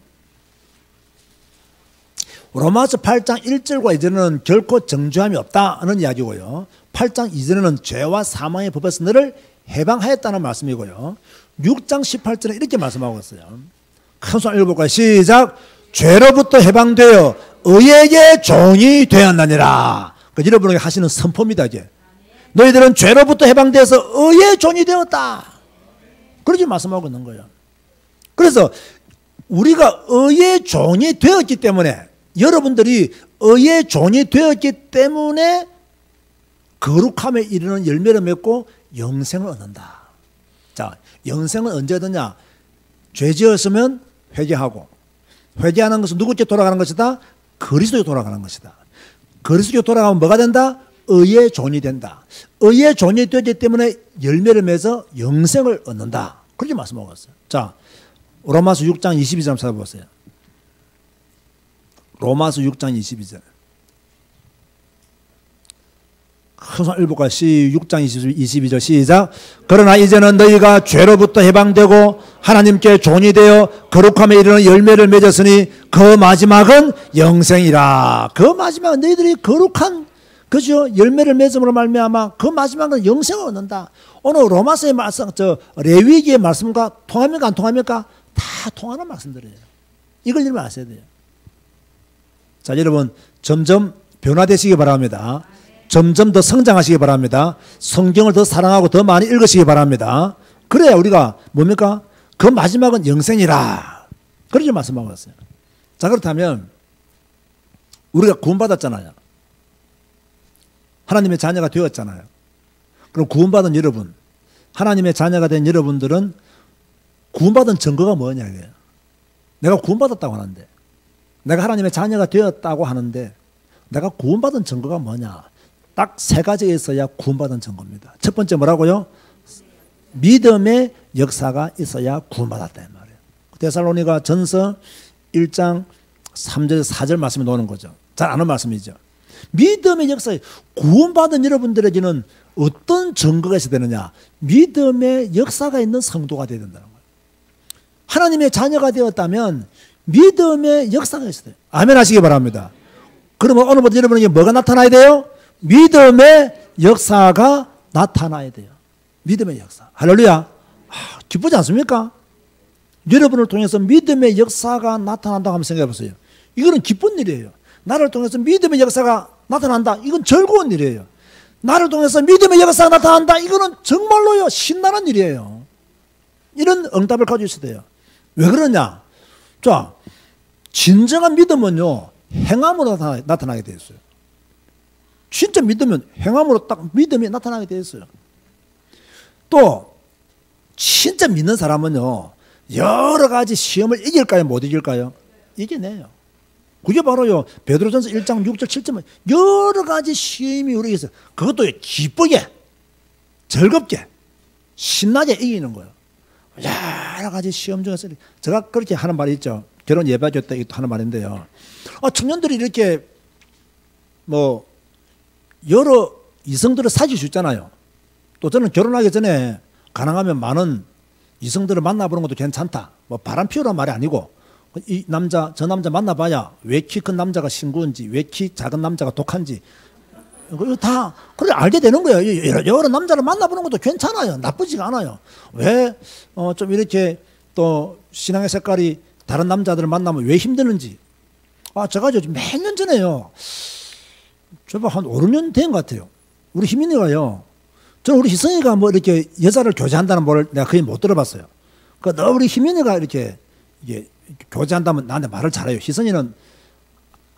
로마서 8장 1절과 2절은 결코 정죄함이 없다는 이야기고요, 8장 2절에는 죄와 사망의 법에서 너를 해방하였다는 말씀이고요, 6장 18절에 이렇게 말씀하고 있어요. 큰 소리 읽어볼까요? 시작. 죄로부터 해방되어 의에게 종이 되었느니라. 그러니까 여러분에게 하시는 선포입니다. 이게 너희들은 죄로부터 해방되어서 의의 종이 되었다. 그렇게 말씀하고 있는 거예요. 그래서 우리가 의의 종이 되었기 때문에, 여러분들이 의의 종이 되었기 때문에 거룩함에 이르는 열매를 맺고 영생을 얻는다. 자, 영생은 언제 얻느냐? 죄 지었으면 회개하고, 회개하는 것은 누구께 돌아가는 것이다? 그리스도에 돌아가는 것이다. 그리스도에 돌아가면 뭐가 된다? 의의 종이 된다. 의의 종이 되기 때문에 열매를 맺어 영생을 얻는다. 그렇게 말씀하고 있어요. 자, 로마서 6장 22절 찾아보세요. 로마서 6장 22절. 큰손 7과 6장 22절 시작. 그러나 이제는 너희가 죄로부터 해방되고 하나님께 종이 되어 거룩함에 이르는 열매를 맺었으니 그 마지막은 영생이라. 그 마지막은 너희들이 거룩한 그죠? 열매를 맺음으로 말미암아 그 마지막은 영생을 얻는다. 오늘 로마서의 말씀, 레위기의 말씀과 통합니까 안 통합니까? 다 통하는 말씀들이에요. 이걸 여러분 아셔야 돼요. 자, 여러분 점점 변화되시기 바랍니다. 점점 더 성장하시기 바랍니다. 성경을 더 사랑하고 더 많이 읽으시기 바랍니다. 그래야 우리가 뭡니까? 그 마지막은 영생이라. 그렇게 말씀하고 있어요. 자, 그렇다면 우리가 구원받았잖아요. 하나님의 자녀가 되었잖아요. 그럼 구원받은 여러분, 하나님의 자녀가 된 여러분들은 구원받은 증거가 뭐냐 이거예요. 내가 구원받았다고 하는데, 내가 하나님의 자녀가 되었다고 하는데 내가 구원받은 증거가 뭐냐? 딱 3가지가 있어야 구원받은 증거입니다. 첫 번째 뭐라고요? 믿음의 역사가 있어야 구원받았다 이 말이에요. 데살로니가 전서 1장 3절 4절 말씀이 나오는 거죠. 잘 아는 말씀이죠. 믿음의 역사에 구원받은 여러분들에게는 어떤 증거가 있어야 되느냐? 믿음의 역사가 있는 성도가 되어야 된다는 거예요. 하나님의 자녀가 되었다면 믿음의 역사가 있어야 돼요. 아멘 하시기 바랍니다. 그러면 오늘부터 여러분에게 뭐가 나타나야 돼요? 믿음의 역사가 나타나야 돼요. 믿음의 역사. 할렐루야. 기쁘지 않습니까? 여러분을 통해서 믿음의 역사가 나타난다고 한번 생각해 보세요. 이거는 기쁜 일이에요. 나를 통해서 믿음의 역사가 나타난다. 이건 즐거운 일이에요. 나를 통해서 믿음의 역사가 나타난다. 이거는 정말로요 신나는 일이에요. 이런 응답을 가지고 있어야 돼요. 왜 그러냐? 자, 진정한 믿음은요 행함으로 나타나게 되어 있어요. 진짜 믿으면 행함으로 딱 믿음이 나타나게 되어 있어요. 또 진짜 믿는 사람은요 여러 가지 시험을 이길까요? 못 이길까요? 이겨내요. 그게 바로요 베드로전서 1장 6절 7절 여러 가지 시험이 우리에게 있어요. 그것도 기쁘게 즐겁게 신나게 이기는 거예요. 여러 가지 시험 중에서 제가 그렇게 하는 말이 있죠. 결혼 예배할 때 하는 말인데요. 청년들이 이렇게 뭐 여러 이성들을 사귈 수 있잖아요. 또 저는 결혼하기 전에 가능하면 많은 이성들을 만나보는 것도 괜찮다. 뭐 바람 피우라는 말이 아니고 이 남자 저 남자 만나봐야 왜 키 큰 남자가 신구인지 왜 키 작은 남자가 독한지 이거 다 그래 알게 되는 거예요. 여러 남자를 만나보는 것도 괜찮아요. 나쁘지가 않아요. 왜 좀 이렇게 또 신앙의 색깔이 다른 남자들을 만나면 왜 힘드는지. 제가 몇 년 전에요. 저거 한 5, 6년 된 것 같아요. 우리 희민이가요. 저는 우리 희성이가 뭐 이렇게 여자를 교제한다는 말을 내가 거의 못 들어봤어요. 너 우리 희민이가 이렇게 교제한다면 나한테 말을 잘해요. 희성이는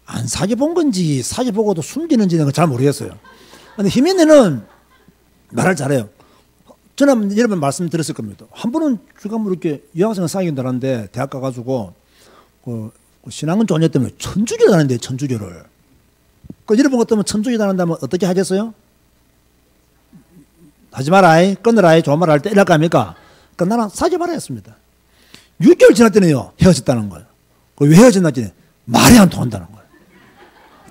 안 사귀어 본 건지 사귀어 보고도 숨기는지는 잘 모르겠어요. 근데 희민이는 말을 잘해요. 저는 여러분 말씀드렸을 겁니다. 한 번은 제가 뭐 이렇게 여학생을 사귄다는데 대학 가가지고 그 신앙은 좋냐 때문에 천주교를 하는데 천주교를. 여러분 같으면 천주교 다닌다면 어떻게 하겠어요? 하지 마라, 끊으라, 좋은 말 할 때 이럴 거 아닙니까? 그러니까 나는 사귀어 봐라 했습니다. 6개월 지났더니요 헤어졌다는 거예요. 왜 헤어졌나 했더니 말이 안 통한다는 거예요.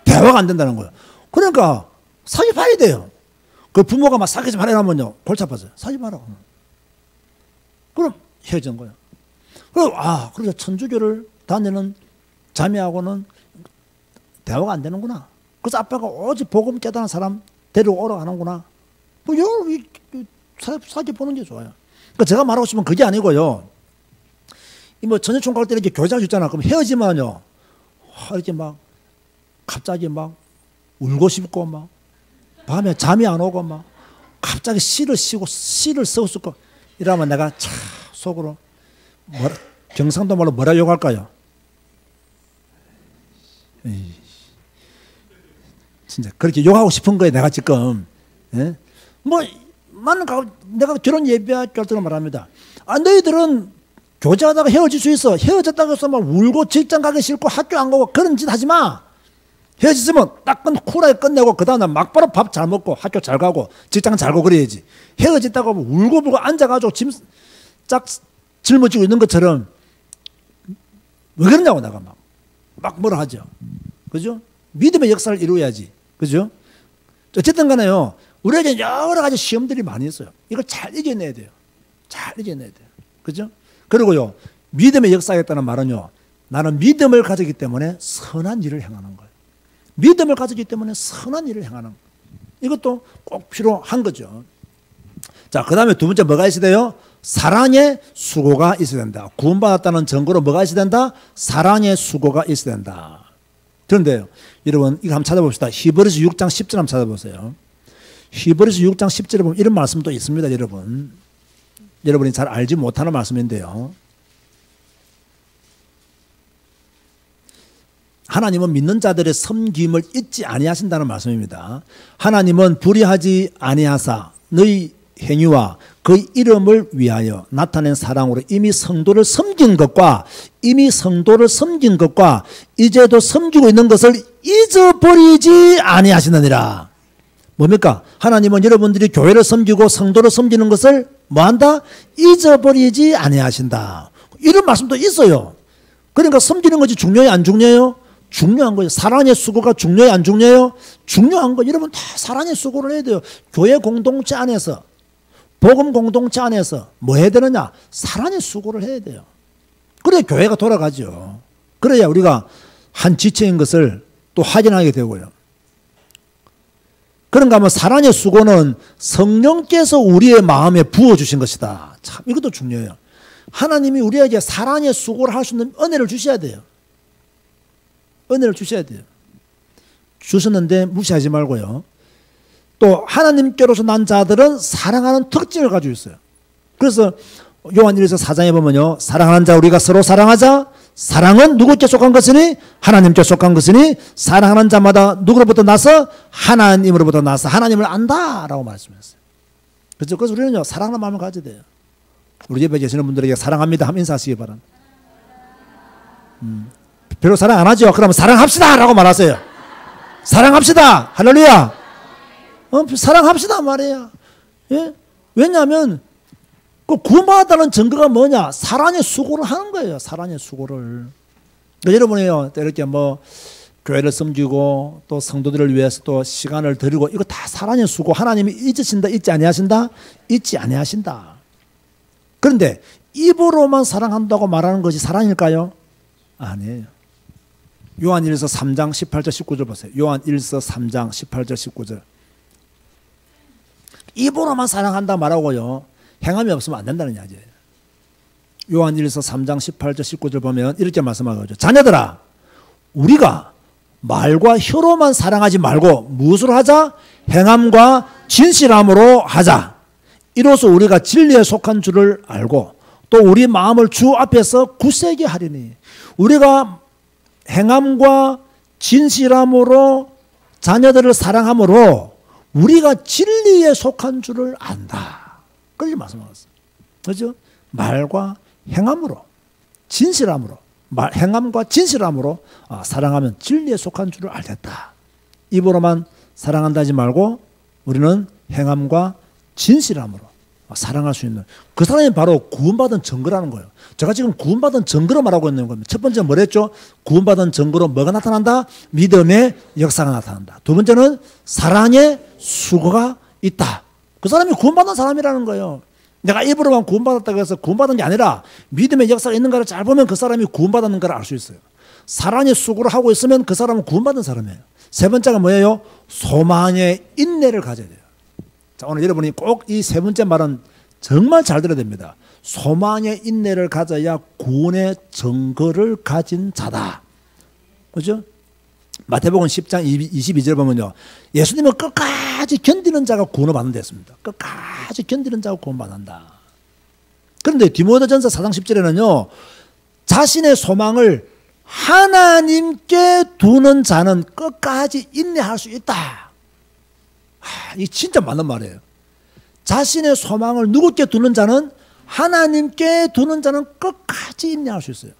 대화가 안 된다는 거예요. 그러니까 사귀어 봐야 돼요. 그 부모가 막 사귀지 말라면요 골치 아파서요. 사귀어 봐라. 그럼 헤어진 거예요. 그래서 천주교를 다니는 자매하고는 대화가 안 되는구나. 그래서 아빠가 오직 복음 깨달은 사람 데리고 하는구나. 뭐 사귀어 보는 게 좋아요. 그러니까 제가 말하고 싶은 그게 아니고요. 뭐 전여총 갈 때 이렇게 교제할 수 있잖아. 그럼 헤어지면요 이렇게 막 갑자기 막 울고 싶고 막 밤에 잠이 안 오고 막 갑자기 시를 쓰고 이러면 내가 차 속으로 경상도 말로 뭐라 욕할까요? 진짜 그렇게 욕하고 싶은 거예요. 내가 지금 나는 내가 결혼 예비할 때도 말합니다. 너희들은 교제하다가 헤어질 수 있어. 헤어졌다고 해서 막 울고 직장 가기 싫고 학교 안 가고 그런 짓 하지 마. 헤어졌으면 딱 쿨하게 끝내고 그 다음날 막바로 밥 잘 먹고 학교 잘 가고 직장 잘 가고 그래야지. 헤어졌다고 울고불고 앉아가지고 짝 짊어지고 있는 것처럼 왜 그러냐고 내가 막 뭐라 하죠. 그죠? 믿음의 역사를 이루어야지. 그죠? 어쨌든 간에요. 우리에게 여러 가지 시험들이 많이 있어요. 이걸 잘 이겨내야 돼요. 잘 이겨내야 돼요. 그죠? 그리고요, 믿음의 역사겠다는 말은요, 나는 믿음을 가졌기 때문에 선한 일을 행하는 거예요. 믿음을 가졌기 때문에 선한 일을 행하는 거예요. 이것도 꼭 필요한 거죠. 자, 그 다음에 두 번째 뭐가 있어야 돼요? 사랑의 수고가 있어야 된다. 구원받았다는 증거로 뭐가 있어야 된다? 사랑의 수고가 있어야 된다. 그런데요, 여러분, 이거 한번 찾아봅시다. 히브리서 6장 10절 한번 찾아보세요. 히브리서 6장 10절에 보면 이런 말씀도 있습니다, 여러분. 여러분이 잘 알지 못하는 말씀인데요. 하나님은 믿는 자들의 섬김을 잊지 아니하신다는 말씀입니다. 하나님은 불의하지 아니하사 너희 행위와 그 이름을 위하여 나타낸 사랑으로 이미 성도를 섬긴 것과 이제도 섬기고 있는 것을 잊어버리지 아니하시느니라. 뭡니까? 하나님은 여러분들이 교회를 섬기고 성도를 섬기는 것을 뭐한다? 잊어버리지 아니하신다. 이런 말씀도 있어요. 그러니까 섬기는 것이 중요해요, 안 중요해요? 중요한 거예요. 사랑의 수고가 중요해요, 안 중요해요? 중요한 거. 여러분 다 사랑의 수고를 해야 돼요. 교회 공동체 안에서, 복음 공동체 안에서 뭐 해야 되느냐? 사랑의 수고를 해야 돼요. 그래야 교회가 돌아가죠. 그래야 우리가 한 지체인 것을 또 확인하게 되고요. 그런가 하면 사랑의 수고는 성령께서 우리의 마음에 부어주신 것이다. 참 이것도 중요해요. 하나님이 우리에게 사랑의 수고를 할 수 있는 은혜를 주셔야 돼요. 은혜를 주셔야 돼요. 주셨는데 무시하지 말고요. 또 하나님께로서 난 자들은 사랑하는 특징을 가지고 있어요. 그래서 요한 1서 4장에 보면요, 사랑하는 자 우리가 서로 사랑하자. 사랑은 누구께 속한 것이니? 하나님께 속한 것이니 사랑하는 자마다 누구로부터 나서? 하나님으로부터 나서 하나님을 안다라고 말씀했어요. 그렇죠? 그래서 우리는요, 사랑하는 마음을 가져야 돼요. 우리 옆에 계시는 분들에게 사랑합니다 하면 인사하시기 바랍니다. 별로 사랑 안 하죠? 그러면 사랑합시다 라고 말하세요. 사랑합시다. 할렐루야. 사랑합시다 말이에요. 예? 왜냐하면 그 구원받았다는 증거가 뭐냐? 사랑의 수고를 하는 거예요. 사랑의 수고를. 그러니까 여러분이요, 이렇게 뭐 교회를 섬기고 또 성도들을 위해서 또 시간을 드리고 이거 다 사랑의 수고. 하나님이 잊으신다, 잊지 아니하신다, 잊지 아니하신다. 그런데 입으로만 사랑한다고 말하는 것이 사랑일까요? 아니에요. 요한 1서 3장 18절 19절 보세요. 요한 1서 3장 18절 19절. 입으로만 사랑한다 말하고요, 행함이 없으면 안 된다는 이야기예요. 요한 1서 3장 18절 19절 보면 이렇게 말씀하죠. 자녀들아, 우리가 말과 혀로만 사랑하지 말고 무엇으로 하자? 행함과 진실함으로 하자. 이로써 우리가 진리에 속한 줄을 알고 또 우리 마음을 주 앞에서 굳세게 하리니. 우리가 행함과 진실함으로 자녀들을 사랑함으로 우리가 진리에 속한 줄을 안다. 그렇게 말씀하셨어요. 그렇죠? 말과 행함으로, 진실함으로, 행함과 진실함으로 사랑하면 진리에 속한 줄을 알겠다. 입으로만 사랑한다 하지 말고 우리는 행함과 진실함으로 사랑할 수 있는 그 사람이 바로 구원받은 증거라는 거예요. 제가 지금 구원받은 증거로 말하고 있는 겁니다. 첫 번째 뭐랬죠? 구원받은 증거로 뭐가 나타난다? 믿음의 역사가 나타난다. 두 번째는 사랑의 수고가 있다. 그 사람이 구원받은 사람이라는 거예요. 내가 입으로만 구원받았다고 해서 구원받은 게 아니라 믿음의 역사가 있는가를 잘 보면 그 사람이 구원받았는가를 알 수 있어요. 사랑의 수고를 하고 있으면 그 사람은 구원받은 사람이에요. 세 번째가 뭐예요? 소망의 인내를 가져야 돼요. 자, 오늘 여러분이 꼭 이 세 번째 말은 정말 잘 들어야 됩니다. 소망의 인내를 가져야 구원의 증거를 가진 자다. 그렇죠? 마태복음 10장 22절 보면요, 예수님은 끝까지 견디는 자가 구원을 받는 데 했습니다. 끝까지 견디는 자가 구원받는다. 그런데 디모데전서 4장 10절에는요, 자신의 소망을 하나님께 두는 자는 끝까지 인내할 수 있다. 이 진짜 맞는 말이에요. 자신의 소망을 누구께 두는 자는, 하나님께 두는 자는 끝까지 인내할 수 있어요.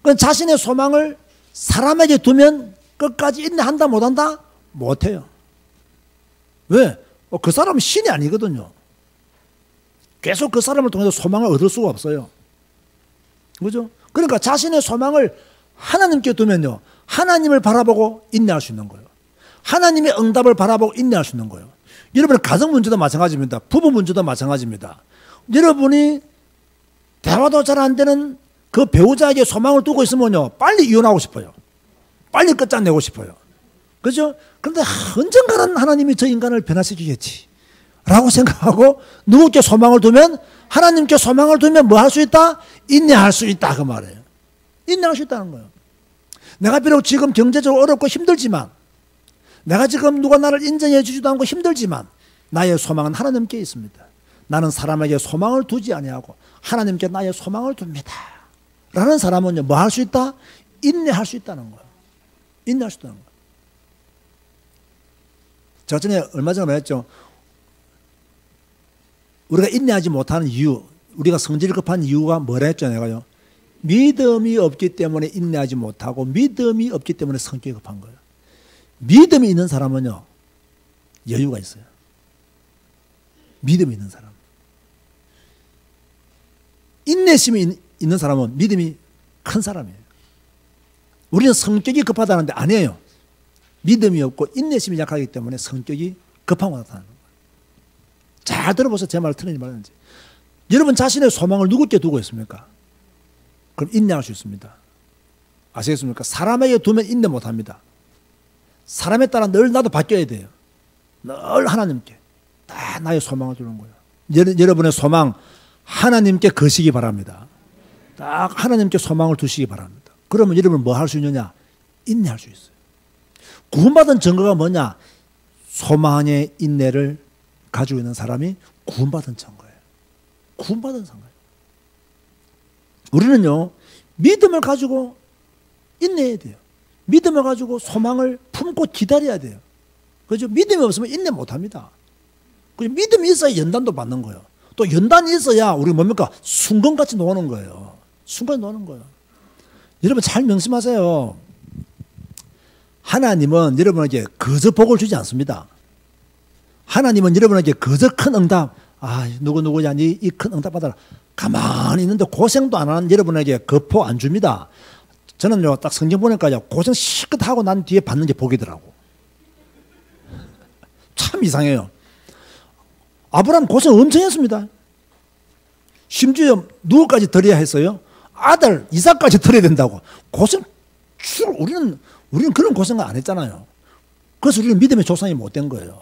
그럼 자신의 소망을 사람에게 두면 끝까지 인내한다 못한다? 못해요. 왜? 그 사람은 신이 아니거든요. 계속 그 사람을 통해서 소망을 얻을 수가 없어요. 그죠? 그러니까 자신의 소망을 하나님께 두면요, 하나님을 바라보고 인내할 수 있는 거예요. 하나님의 응답을 바라보고 인내할 수 있는 거예요. 여러분의 가정 문제도 마찬가지입니다. 부부 문제도 마찬가지입니다. 여러분이 대화도 잘 안 되는 그 배우자에게 소망을 두고 있으면요, 빨리 이혼하고 싶어요. 빨리 끝장내고 싶어요. 그죠? 그런데 언젠가는 하나님이 저 인간을 변화시키겠지 라고 생각하고 누구께 소망을 두면, 하나님께 소망을 두면 뭐 할 수 있다? 인내할 수 있다, 그 말이에요. 인내할 수 있다는 거예요. 내가 비록 지금 경제적으로 어렵고 힘들지만, 내가 지금 누가 나를 인정해 주지도 않고 힘들지만 나의 소망은 하나님께 있습니다. 나는 사람에게 소망을 두지 아니하고 하나님께 나의 소망을 둡니다 라는 사람은요, 뭐 할 수 있다? 인내할 수 있다는 거예요. 인내할 수 있다는 거예요. 제가 전에 얼마 전에 말했죠. 우리가 인내하지 못하는 이유, 우리가 성질이 급한 이유가 뭐라 했죠, 내가요? 믿음이 없기 때문에 인내하지 못하고 믿음이 없기 때문에 성격이 급한 거예요. 믿음이 있는 사람은요, 여유가 있어요. 믿음이 있는 사람. 인내심이 있는 사람은 믿음이 큰 사람이에요. 우리는 성격이 급하다는데 아니에요. 믿음이 없고 인내심이 약하기 때문에 성격이 급한 것 나타나는 거예요. 잘 들어보세요. 제 말을 틀리지 말는지. 여러분 자신의 소망을 누구께 두고 있습니까? 그럼 인내할 수 있습니다. 아시겠습니까? 사람에게 두면 인내 못합니다. 사람에 따라 늘 나도 바뀌어야 돼요. 늘 하나님께 다 나의 소망을 두는 거예요. 여러분의 소망 하나님께 거시기 바랍니다. 딱 하나님께 소망을 두시기 바랍니다. 그러면 여러분 뭐 할 수 있느냐? 인내할 수 있어요. 구원받은 증거가 뭐냐? 소망의 인내를 가지고 있는 사람이 구원받은 증거예요. 구원받은 증거예요. 우리는요, 믿음을 가지고 인내해야 돼요. 믿음을 가지고 소망을 품고 기다려야 돼요. 그죠? 믿음이 없으면 인내 못 합니다. 믿음이 있어야 연단도 받는 거예요. 또 연단이 있어야 우리 뭡니까? 순금같이 노는 거예요. 순간 노는 거예요. 여러분 잘 명심하세요. 하나님은 여러분에게 거저 복을 주지 않습니다. 하나님은 여러분에게 거저 큰 응답, 누구냐, 니 이 큰 응답 받아라. 가만히 있는데 고생도 안 하는 여러분에게 거포 안 줍니다. 저는요, 딱 성경 보니까요, 고생 실컷 하고 난 뒤에 받는 게 복이더라고. 참 이상해요. 아브라함 고생 엄청 했습니다. 심지어 누구까지 드려야 했어요? 아들 이삭까지 드려야 된다고. 고생, 우리는 그런 고생을 안 했잖아요. 그래서 우리는 믿음의 조상이 못 된 거예요.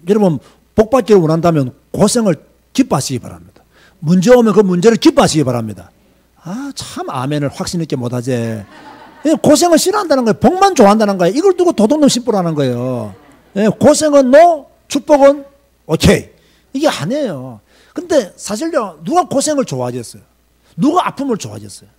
여러분 복 받기를 원한다면 고생을 기뻐하시기 바랍니다. 문제 오면 그 문제를 기뻐하시기 바랍니다. 참 아멘을 확신 있게 못하지. 고생을 싫어한다는 거예요. 복만 좋아한다는 거예요. 이걸 두고 도둑놈 심부라는 거예요. 고생은 노, 축복은 오케이. 이게 아니에요. 근데 사실요, 누가 고생을 좋아하겠어요? 누가 아픔을 좋아하겠어요?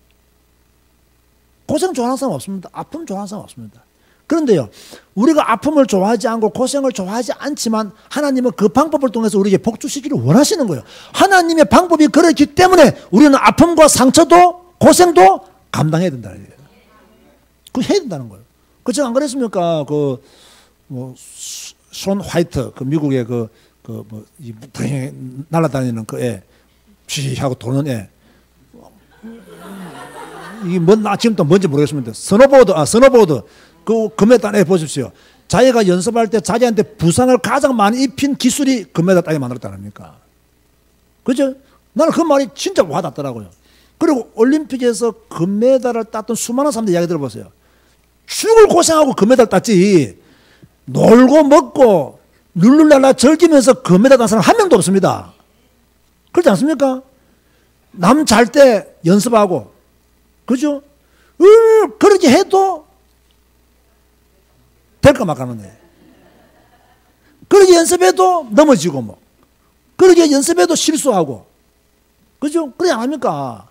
고생 좋아하는 사람 없습니다. 아픔 좋아하는 사람 없습니다. 그런데요, 우리가 아픔을 좋아하지 않고 고생을 좋아하지 않지만 하나님은 그 방법을 통해서 우리에게 복 주시기를 원하시는 거예요. 하나님의 방법이 그렇기 때문에 우리는 아픔과 상처도 고생도 감당해야 된다는 거예요. 그거 해야 된다는 거예요. 그렇지 안 그랬습니까? 션 화이트, 미국의 날아다니는 그 애, 쥐하고 도는 애. 이게 지금 또 뭔지 모르겠습니다. 스노보드. 그 금메달 애 보십시오. 자기가 연습할 때 자기한테 부상을 가장 많이 입힌 기술이 금메달 따게 만들었다는 겁니까? 그죠? 나는 그 말이 진짜 와닿더라고요. 그리고 올림픽에서 금메달을 땄던 수많은 사람들 이야기 들어보세요. 죽을 고생하고 금메달 땄지. 놀고 먹고 룰루랄라 즐기면서 금메달 딴 사람 한 명도 없습니다. 그렇지 않습니까? 남 잘 때 연습하고, 그죠? 그렇게 해도 될까 말까는데. 그렇게 연습해도 넘어지고 뭐. 그렇게 연습해도 실수하고. 그죠? 그래 안 합니까?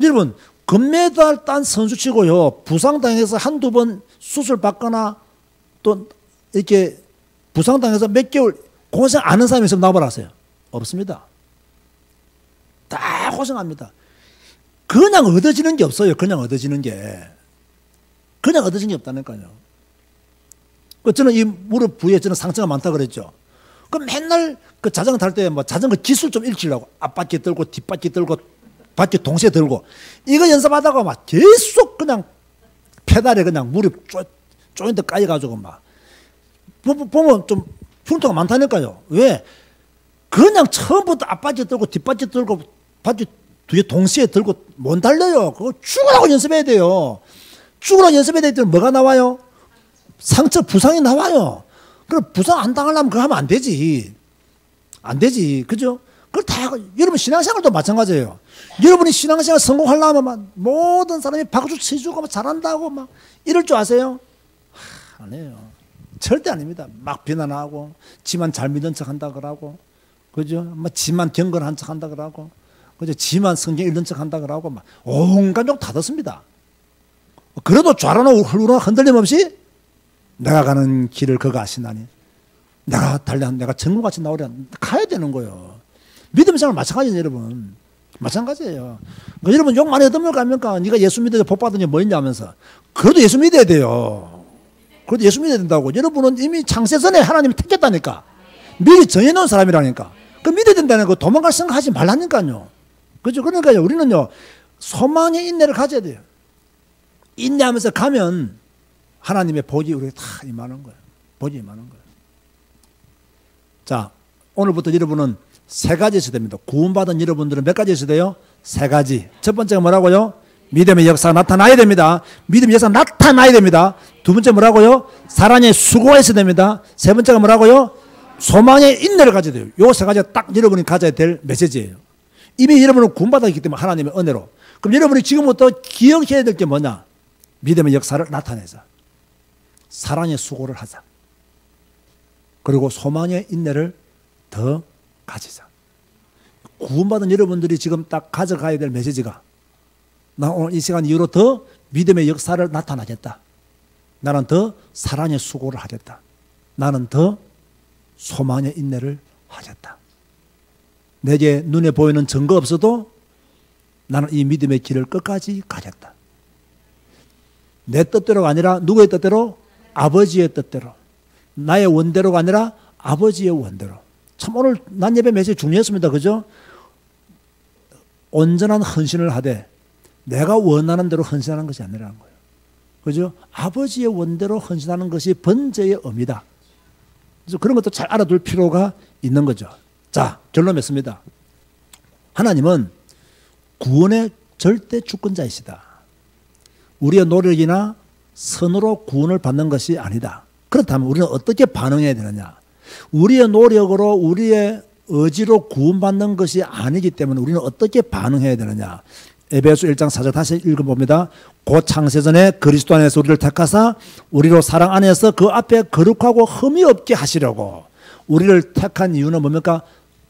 여러분, 금메달 딴 선수치고요, 부상당해서 한두 번 수술 받거나 또 이렇게 부상당해서 몇 개월 고생 안 하는 사람이 있으면 나와보라세요. 없습니다. 다 고생합니다. 그냥 얻어지는 게 없어요. 그냥 얻어지는 게. 그냥 얻어지는 게 없다니까요. 저는 이 무릎 부위에 저는 상처가 많다 그랬죠. 그럼 맨날 그 자전거 탈 때 자전거 기술 좀 익히려고 앞바퀴 들고 뒷바퀴 들고 바퀴 동시에 들고 이거 연습하다가 계속 그냥 페달에 그냥 무릎 조인트 까여가지고 보면 좀 흉터가 많다니까요. 왜? 그냥 처음부터 앞바지 들고 뒷바지 들고 바지 두 개 동시에 들고 못 달려요. 그거 죽으라고 연습해야 돼요. 죽으라고 연습해야 될 때는 뭐가 나와요? 상처, 부상이 나와요. 그럼 부상 안 당하려면 그거 하면 안 되지. 안 되지. 그죠? 그걸 다, 여러분 신앙생활도 마찬가지예요. 여러분이 신앙생활 성공하려면 막 모든 사람이 박수 쳐주고 막 잘한다고 막 이럴 줄 아세요? 안 해요. 절대 아닙니다. 막 비난하고, 지만 잘 믿은 척 한다 그러고, 그죠? 막 지만 경건한 척 한다 그러고, 그죠? 지만 성경 읽는 척 한다 그러고, 막 온갖 욕 다 듣습니다. 그래도 좌로나 우로나 흔들림 없이 내가 가는 길을 그가 아시나니, 내가 천국같이 나오려 가야 되는 거예요. 믿음 생활 마찬가지예요, 여러분. 마찬가지예요. 그러니까 여러분 욕 많이 얻으면 가니까 네가 예수 믿어서 복 받으니 뭐 있냐 하면서, 그래도 예수 믿어야 돼요. 그래도 예수 믿어야 된다고. 여러분은 이미 창세 전에 하나님이 택했다니까. 미리 정해놓은 사람이라니까. 그 믿어야 된다는 거 도망갈 생각하지 말라니까요. 그죠? 그러니까요, 우리는요, 소망의 인내를 가져야 돼요. 인내하면서 가면 하나님의 복이 우리에게 다 임하는 거예요. 복이 임하는 거예요. 자, 오늘부터 여러분은 세 가지 있어야 됩니다. 구원받은 여러분들은 몇 가지 있어야 돼요? 세 가지. 첫 번째가 뭐라고요? 믿음의 역사가 나타나야 됩니다. 믿음의 역사가 나타나야 됩니다. 두 번째 뭐라고요? 사랑의 수고가 있어야 됩니다. 세 번째가 뭐라고요? 소망의 인내를 가져야 돼요. 요 세 가지가 딱 여러분이 가져야 될 메시지예요. 이미 여러분은 구원받았기 때문에 하나님의 은혜로. 그럼 여러분이 지금부터 기억해야 될 게 뭐냐? 믿음의 역사를 나타내자. 사랑의 수고를 하자. 그리고 소망의 인내를 더 가지자. 구원받은 여러분들이 지금 딱 가져가야 될 메시지가, 나 오늘 이 시간 이후로 더 믿음의 역사를 나타나겠다. 나는 더 사랑의 수고를 하겠다. 나는 더 소망의 인내를 하겠다. 내게 눈에 보이는 증거 없어도 나는 이 믿음의 길을 끝까지 가겠다. 내 뜻대로가 아니라 누구의 뜻대로? 아버지의 뜻대로. 나의 원대로가 아니라 아버지의 원대로. 참 오늘 난 예배 메시지 중요했습니다. 그죠? 온전한 헌신을 하되 내가 원하는 대로 헌신하는 것이 아니라는 거예요. 그죠? 아버지의 원대로 헌신하는 것이 번제의 의미다. 그래서 그런 것도 잘 알아둘 필요가 있는 거죠. 자, 결론 맺습니다. 하나님은 구원의 절대 주권자이시다. 우리의 노력이나 선으로 구원을 받는 것이 아니다. 그렇다면 우리는 어떻게 반응해야 되느냐? 우리의 노력으로 우리의 의지로 구원받는 것이 아니기 때문에 우리는 어떻게 반응해야 되느냐? 에베소 1장 4절 다시 읽어봅니다. 곧 창세전에 그리스도 안에서 우리를 택하사 우리로 사랑 안에서 그 앞에 거룩하고 흠이 없게 하시려고. 우리를 택한 이유는 뭡니까?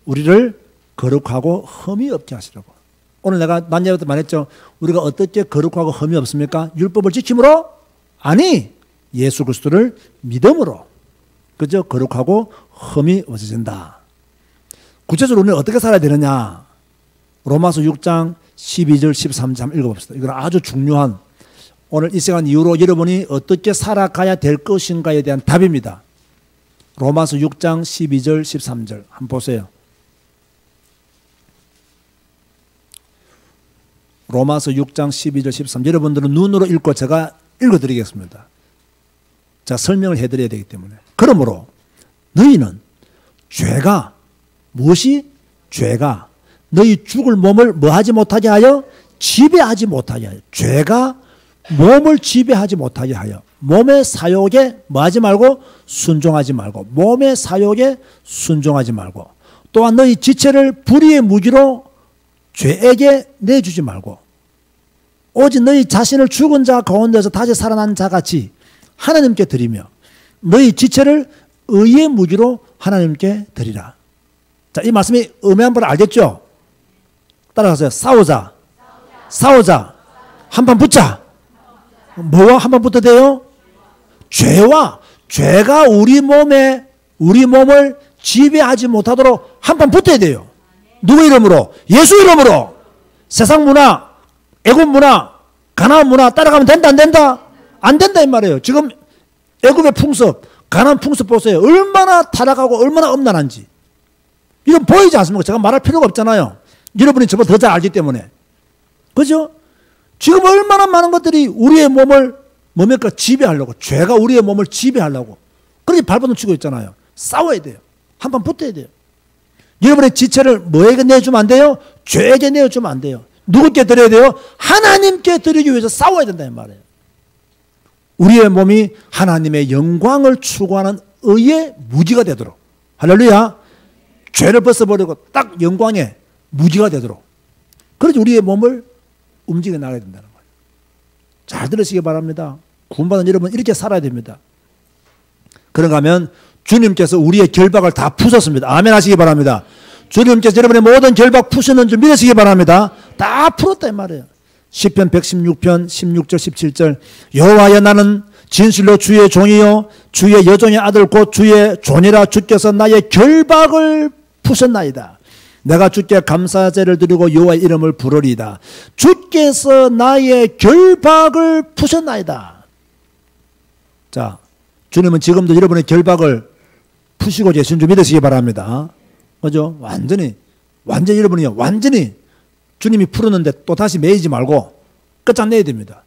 우리를 거룩하고 흠이 없게 하시려고. 오늘 내가 난예부터 말했죠. 우리가 어떻게 거룩하고 흠이 없습니까? 율법을 지킴으로? 아니, 예수 그리스도를 믿음으로. 그죠? 거룩하고 흠이 없어진다. 구체적으로 우리는 어떻게 살아야 되느냐? 로마서 6장 12절 13절 한번 읽어봅시다. 이건 아주 중요한, 오늘 이 시간 이후로 여러분이 어떻게 살아가야 될 것인가에 대한 답입니다. 로마서 6장 12절 13절 한번 보세요. 로마서 6장 12절 13절. 여러분들은 눈으로 읽고 제가 읽어드리겠습니다. 자, 설명을 해드려야 되기 때문에. 그러므로 너희는 죄가, 무엇이? 죄가 너희 죽을 몸을 뭐하지 못하게 하여? 지배하지 못하게 하여. 죄가 몸을 지배하지 못하게 하여 몸의 사욕에 뭐하지 말고? 순종하지 말고. 몸의 사욕에 순종하지 말고. 또한 너희 지체를 불의의 무기로 죄에게 내주지 말고 오직 너희 자신을 죽은 자 가운데서 다시 살아난 자같이 하나님께 드리며 너희 지체를 의의 무기로 하나님께 드리라. 자, 이 말씀이 의미한 바를 알겠죠? 따라가세요. 싸우자. 싸우자. 한판 붙자. 뭐와 한판 붙어야 돼요? 죄와. 죄가 우리 몸을 지배하지 못하도록 한판 붙어야 돼요. 누구 이름으로? 예수 이름으로. 세상 문화, 애굽 문화, 가나안 문화 따라가면 된다 안 된다? 안 된다 이 말이에요. 지금 애굽의 풍습, 가나안 풍습 보세요. 얼마나 타락하고 얼마나 엄난한지. 이건 보이지 않습니까? 제가 말할 필요가 없잖아요. 여러분이 저보다 더 잘 알기 때문에. 그죠? 지금 얼마나 많은 것들이 우리의 몸을 뭡니까? 지배하려고. 죄가 우리의 몸을 지배하려고. 그러니 발버둥 치고 있잖아요. 싸워야 돼요. 한판 붙어야 돼요. 여러분의 지체를 뭐에게 내주면 안 돼요? 죄에게 내주면 안 돼요. 누구께 드려야 돼요? 하나님께 드리기 위해서 싸워야 된다는 말이에요. 우리의 몸이 하나님의 영광을 추구하는 의의 무기가 되도록, 할렐루야, 죄를 벗어버리고 딱 영광의 무기가 되도록, 그래서 우리의 몸을 움직여 나가야 된다는 거예요. 잘 들으시기 바랍니다. 구원받은 여러분, 이렇게 살아야 됩니다. 그런가 하면 주님께서 우리의 결박을 다 푸셨습니다. 아멘 하시기 바랍니다. 주님께서 여러분의 모든 결박 푸셨는 줄 믿으시기 바랍니다. 다 풀었다 이 말이에요. 시편 116편 16절 17절 여호와여 나는 진실로 주의 종이요 주의 여종의 아들 곧 주의 종이라 주께서 나의 결박을 푸셨나이다. 내가 주께 감사제를 드리고 여호와의 이름을 부르리이다. 주께서 나의 결박을 푸셨나이다. 자, 주님은 지금도 여러분의 결박을 푸시고 계신 줄 믿으시기 바랍니다. 그죠? 완전히 여러분이요, 완전히 주님이 풀었는데 또 다시 매이지 말고 끝장내야 됩니다.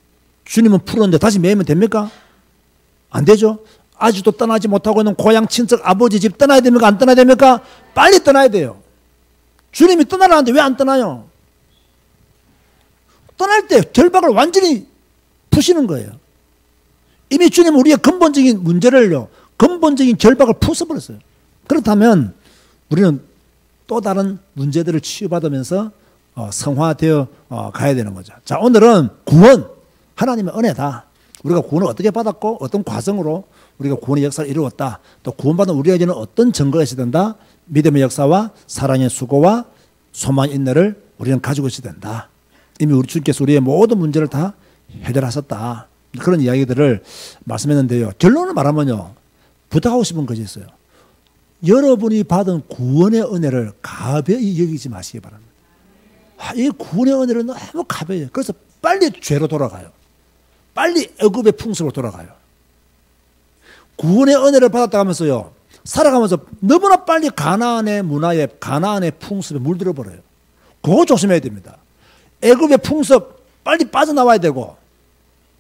주님은 풀었는데 다시 매이면 됩니까? 안 되죠? 아직도 떠나지 못하고 있는 고향, 친척, 아버지 집 떠나야 됩니까? 안 떠나야 됩니까? 빨리 떠나야 돼요. 주님이 떠나라는데 왜 안 떠나요? 떠날 때 결박을 완전히 푸시는 거예요. 이미 주님은 우리의 근본적인 문제를요, 근본적인 결박을 풀어버렸어요. 그렇다면 우리는 또 다른 문제들을 치유받으면서 성화되어 가야 되는 거죠. 자, 오늘은 구원, 하나님의 은혜다. 우리가 구원을 어떻게 받았고 어떤 과정으로 우리가 구원의 역사를 이루었다. 또 구원받은 우리에게는 어떤 증거가 있어야 된다. 믿음의 역사와 사랑의 수고와 소망의 인내를 우리는 가지고 있어야 된다. 이미 우리 주님께서 우리의 모든 문제를 다 해결하셨다. 그런 이야기들을 말씀했는데요. 결론을 말하면요, 부탁하고 싶은 것이 있어요. 여러분이 받은 구원의 은혜를 가벼이 여기지 마시기 바랍니다. 이 구원의 은혜는 너무 가벼워요. 그래서 빨리 죄로 돌아가요. 빨리 애굽의 풍습으로 돌아가요. 구원의 은혜를 받았다 하면서요, 살아가면서 너무나 빨리 가나안의 문화에, 가나안의 풍습에 물들어 버려요. 그거 조심해야 됩니다. 애굽의 풍습 빨리 빠져나와야 되고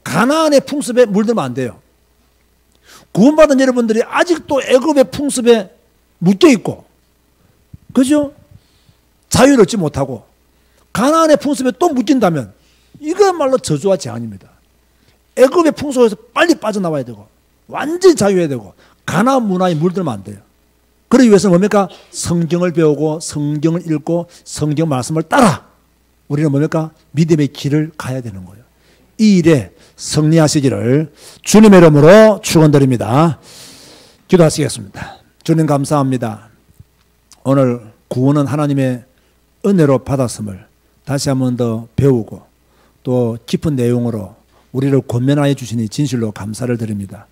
가나안의 풍습에 물들면 안 돼요. 구원받은 여러분들이 아직도 애굽의 풍습에 묶여있고, 그죠? 자유를 얻지 못하고 가나안의 풍습에 또 묶인다면 이거야말로 저주와 재앙입니다. 애굽의 풍속에서 빨리 빠져나와야 되고 완전히 자유해야 되고 가나안 문화에 물들면 안 돼요. 그러기 위해서는 뭡니까? 성경을 배우고 성경을 읽고 성경 말씀을 따라 우리는 뭡니까? 믿음의 길을 가야 되는 거예요. 이 일에 승리하시기를 주님의 이름으로 축원드립니다. 기도하시겠습니다. 주님 감사합니다. 오늘 구원은 하나님의 은혜로 받았음을 다시 한 번 더 배우고 또 깊은 내용으로 우리를 권면하여 주시니 진실로 감사를 드립니다.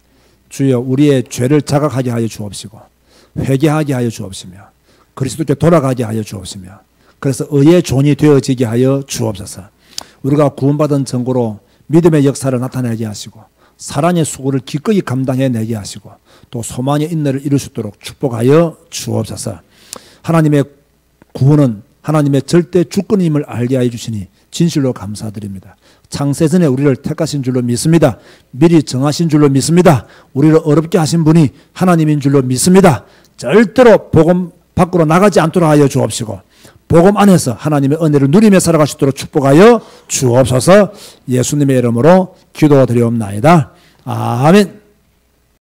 주여, 우리의 죄를 자각하게 하여 주옵시고 회개하게 하여 주옵시며 그리스도께 돌아가게 하여 주옵시며 그래서 의의 종이 되어지게 하여 주옵소서. 우리가 구원받은 증거로 믿음의 역사를 나타내게 하시고 사랑의 수고를 기꺼이 감당해내게 하시고 또 소망의 인내를 이룰 수 있도록 축복하여 주옵소서. 하나님의 구원은 하나님의 절대 주권임을 알게 하여 주시니 진실로 감사드립니다. 창세전에 우리를 택하신 줄로 믿습니다. 미리 정하신 줄로 믿습니다. 우리를 어렵게 하신 분이 하나님인 줄로 믿습니다. 절대로 복음 밖으로 나가지 않도록 하여 주옵시고 복음 안에서 하나님의 은혜를 누리며 살아갈 수 있도록 축복하여 주옵소서. 예수님의 이름으로 기도드리옵나이다. 아멘.